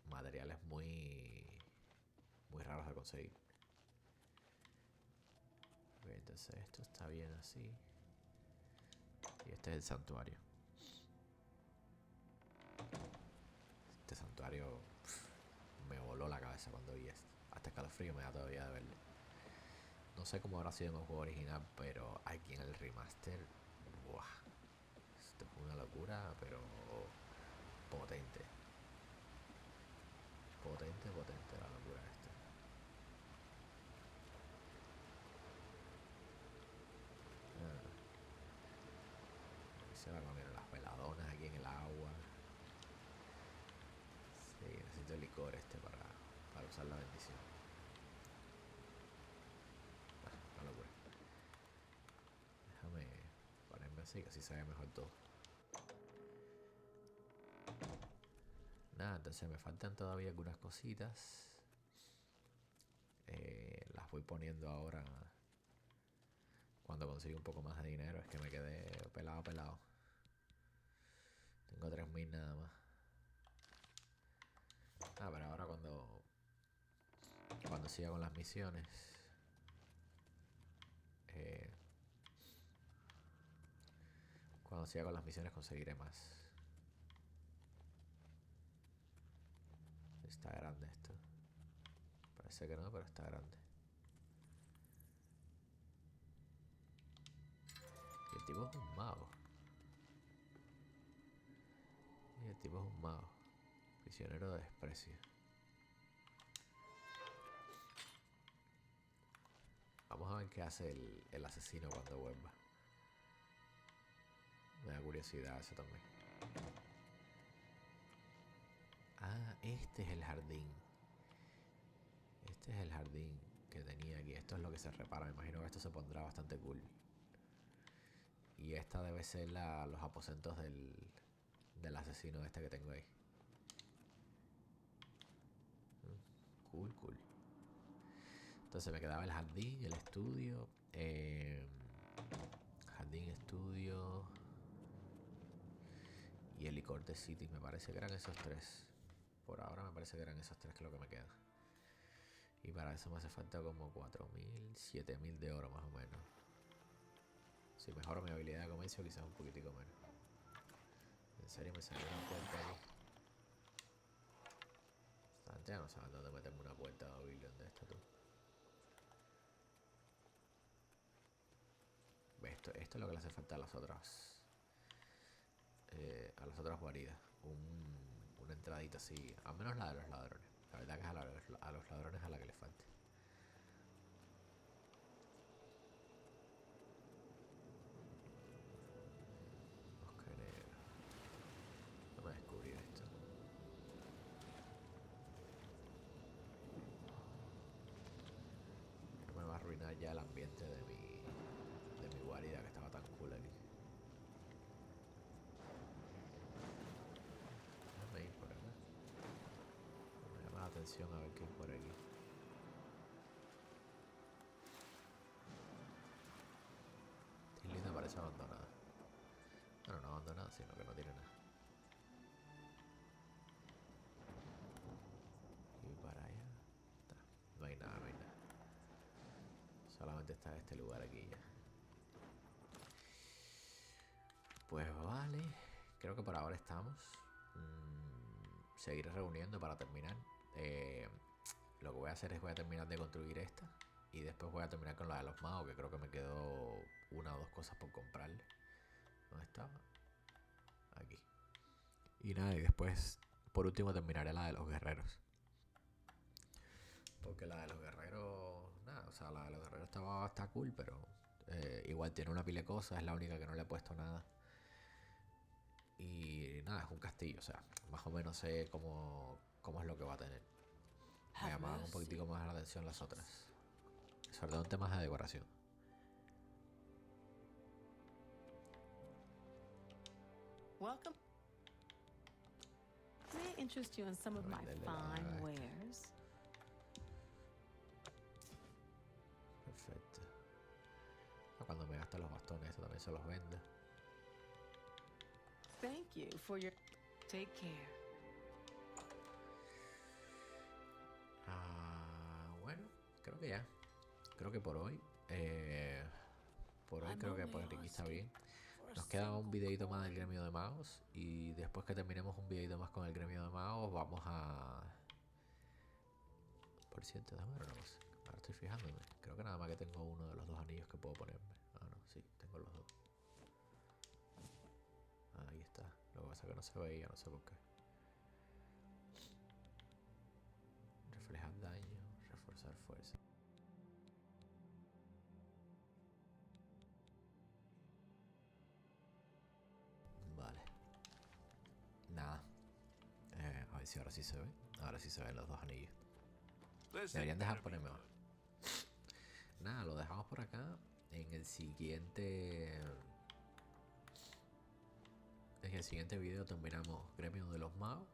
materiales muy raros de conseguir. Bien, entonces esto está bien así. Y este es el santuario. Este santuario me voló la cabeza cuando vi esto. Hasta escalofrío me da todavía de verlo. No sé cómo habrá sido en el juego original, pero aquí en el remaster, ¡buah! Esto es una locura, pero potente. Potente la locura esta. Aquí se la comieron las peladonas aquí en el agua. Sí, necesito el licor este para usar la bendición. Una locura. Déjame ponerme así, que así se ve mejor todo. Nada, entonces me faltan todavía algunas cositas. Las voy poniendo ahora cuando consiga un poco más de dinero. Es que me quedé pelado. Tengo 3000 nada más. Pero ahora cuando siga con las misiones, conseguiré más. Está grande esto. Parece que no, pero está grande. Y el tipo es un mago. Prisionero de desprecio. Vamos a ver qué hace el asesino cuando vuelva. Me da curiosidad eso también. Este es el jardín. Este es el jardín que tenía aquí. Esto es lo que se repara. Me imagino que esto se pondrá bastante cool. Y esta debe ser los aposentos del asesino este que tengo ahí. Cool. Entonces me quedaba el jardín, el estudio. Jardín, estudio. Y el licor de City. Me parece que eran esos tres. Por ahora me parece que eran esos tres, que es lo que me queda. Y para eso me hace falta como 4000, 7000 de oro más o menos. Si mejoro mi habilidad de comercio, quizás un poquitico menos. En serio, me salió una puerta ahí. Esta gente ya no sabe dónde meterme una puerta de Oblivion de esta, tú. Esto es lo que le hace falta a las otras guaridas. Una entradita así, al menos la de los ladrones. La verdad que es a los ladrones a la que les falta. Bosque negro. No me descubrí esto. No me va a arruinar ya el ambiente de mi guarida, que estaba tan cool aquí. Déjame ir por acá. Me llama la atención a ver qué hay por aquí. Esta isla parece abandonada. Bueno, no abandonada, sino que no tiene nada. Y para allá está. No hay nada. Solamente está este lugar aquí ya. Pues vale. Creo que por ahora estamos. Seguiré reuniendo para terminar. lo que voy a hacer es voy a terminar de construir esta. Y después voy a terminar con la de los magos, que creo que me quedó una o dos cosas por comprarle. ¿Dónde estaba? Aquí. Y nada, y después, por último, terminaré la de los guerreros. Porque la de los guerreros, nada, o sea, la de los guerreros está cool, pero igual tiene una pila de cosas, es la única que no le he puesto nada. Y nada, es un castillo, o sea, más o menos sé cómo es lo que va a tener. Me llamaban un poquitico más la atención las otras. Sobre todo en temas de decoración. Welcome. May I interest you in some of my fine wares? Perfecto. Cuando me gasta los bastones, esto también se los vende. Thank you for your... Take care. Bueno, creo que ya. Creo que por hoy. Creo que por aquí está bien. Nos queda un videito más del gremio de magos. Y después que terminemos un videito más con el gremio de magos, vamos a... Por cierto, déjame ver una cosa. Ahora estoy fijándome. Creo que nada más que tengo uno de los dos anillos que puedo ponerme. Ah, no, sí, tengo los dos. Ahí está. Lo que pasa es que no se veía, no sé por qué. Reflejar daño, reforzar fuerza. Vale. Nada. A ver si ahora sí se ve. Ahora sí se ven los dos anillos. Deberían dejar ponerme más. Nada, lo dejamos por acá. En el siguiente video terminamos Gremio de los Magos.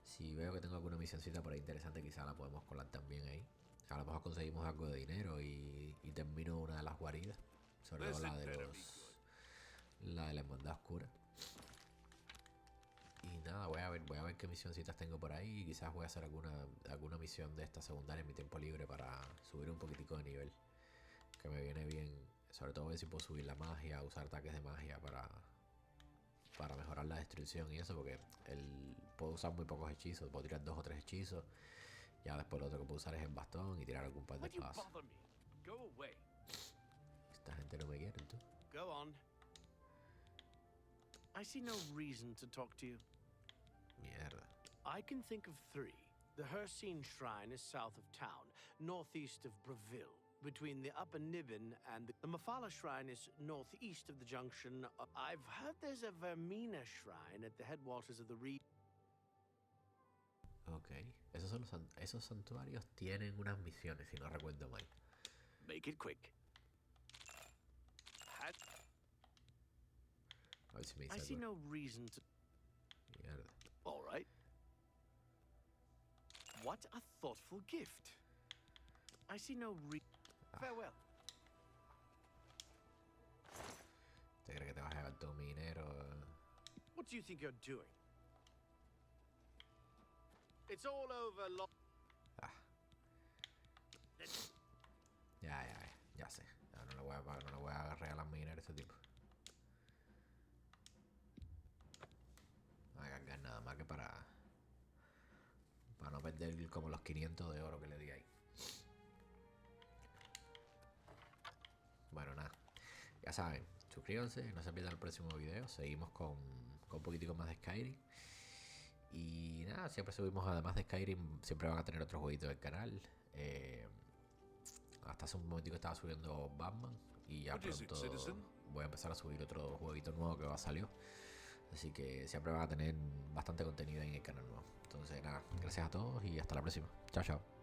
Si veo que tengo alguna misioncita por ahí interesante, quizá la podemos colar también ahí. A lo mejor conseguimos algo de dinero y termino una de las guaridas. Sobre todo la de la hermandad oscura. Y nada, voy a ver qué misioncitas tengo por ahí. Y quizás voy a hacer alguna misión de esta secundaria en mi tiempo libre para subir un poquitico de nivel. Que me viene bien. Sobre todo ver si puedo subir la magia, usar ataques de magia para mejorar la destrucción y eso, porque puedo usar muy pocos hechizos, puedo tirar 2 o 3 hechizos. Ya después lo otro que puedo usar es el bastón y tirar algún par de espadas. Esta gente no me quiere, tú. Go on. I see no reason to talk to you. Mierda. I can think of 3. The Hersine Shrine is south of town, northeast of Breville, between the Upper Nibbin and the Mafala Shrine is northeast of the junction. I've heard there's a Vermina Shrine at the headwaters of the Reed. Ok. Esos santuarios tienen unas misiones, si no recuerdo mal. Make it quick. A ver si me dice I see algo. no reason to... Mierda. All right. What a thoughtful gift. I see no Farewell. ¿Te crees que te vas a llevar todo mi dinero? What do you think you're doing? It's all over. Ya sé. No le voy a regalar mi dinero a ese tipo. No voy a cargar nada más que para no perder como los 500 de oro que le di ahí. Bueno, nada. Ya saben, suscríbanse, no se pierdan el próximo video. Seguimos con un poquitico más de Skyrim. Y nada, siempre subimos, además de Skyrim, siempre van a tener otros jueguitos del canal. Hasta hace un momentico estaba subiendo Batman. Y ya pronto voy a empezar a subir otro jueguito nuevo que va a salir. Así que siempre van a tener bastante contenido en el canal nuevo. Entonces nada, gracias a todos y hasta la próxima. Chao, chao.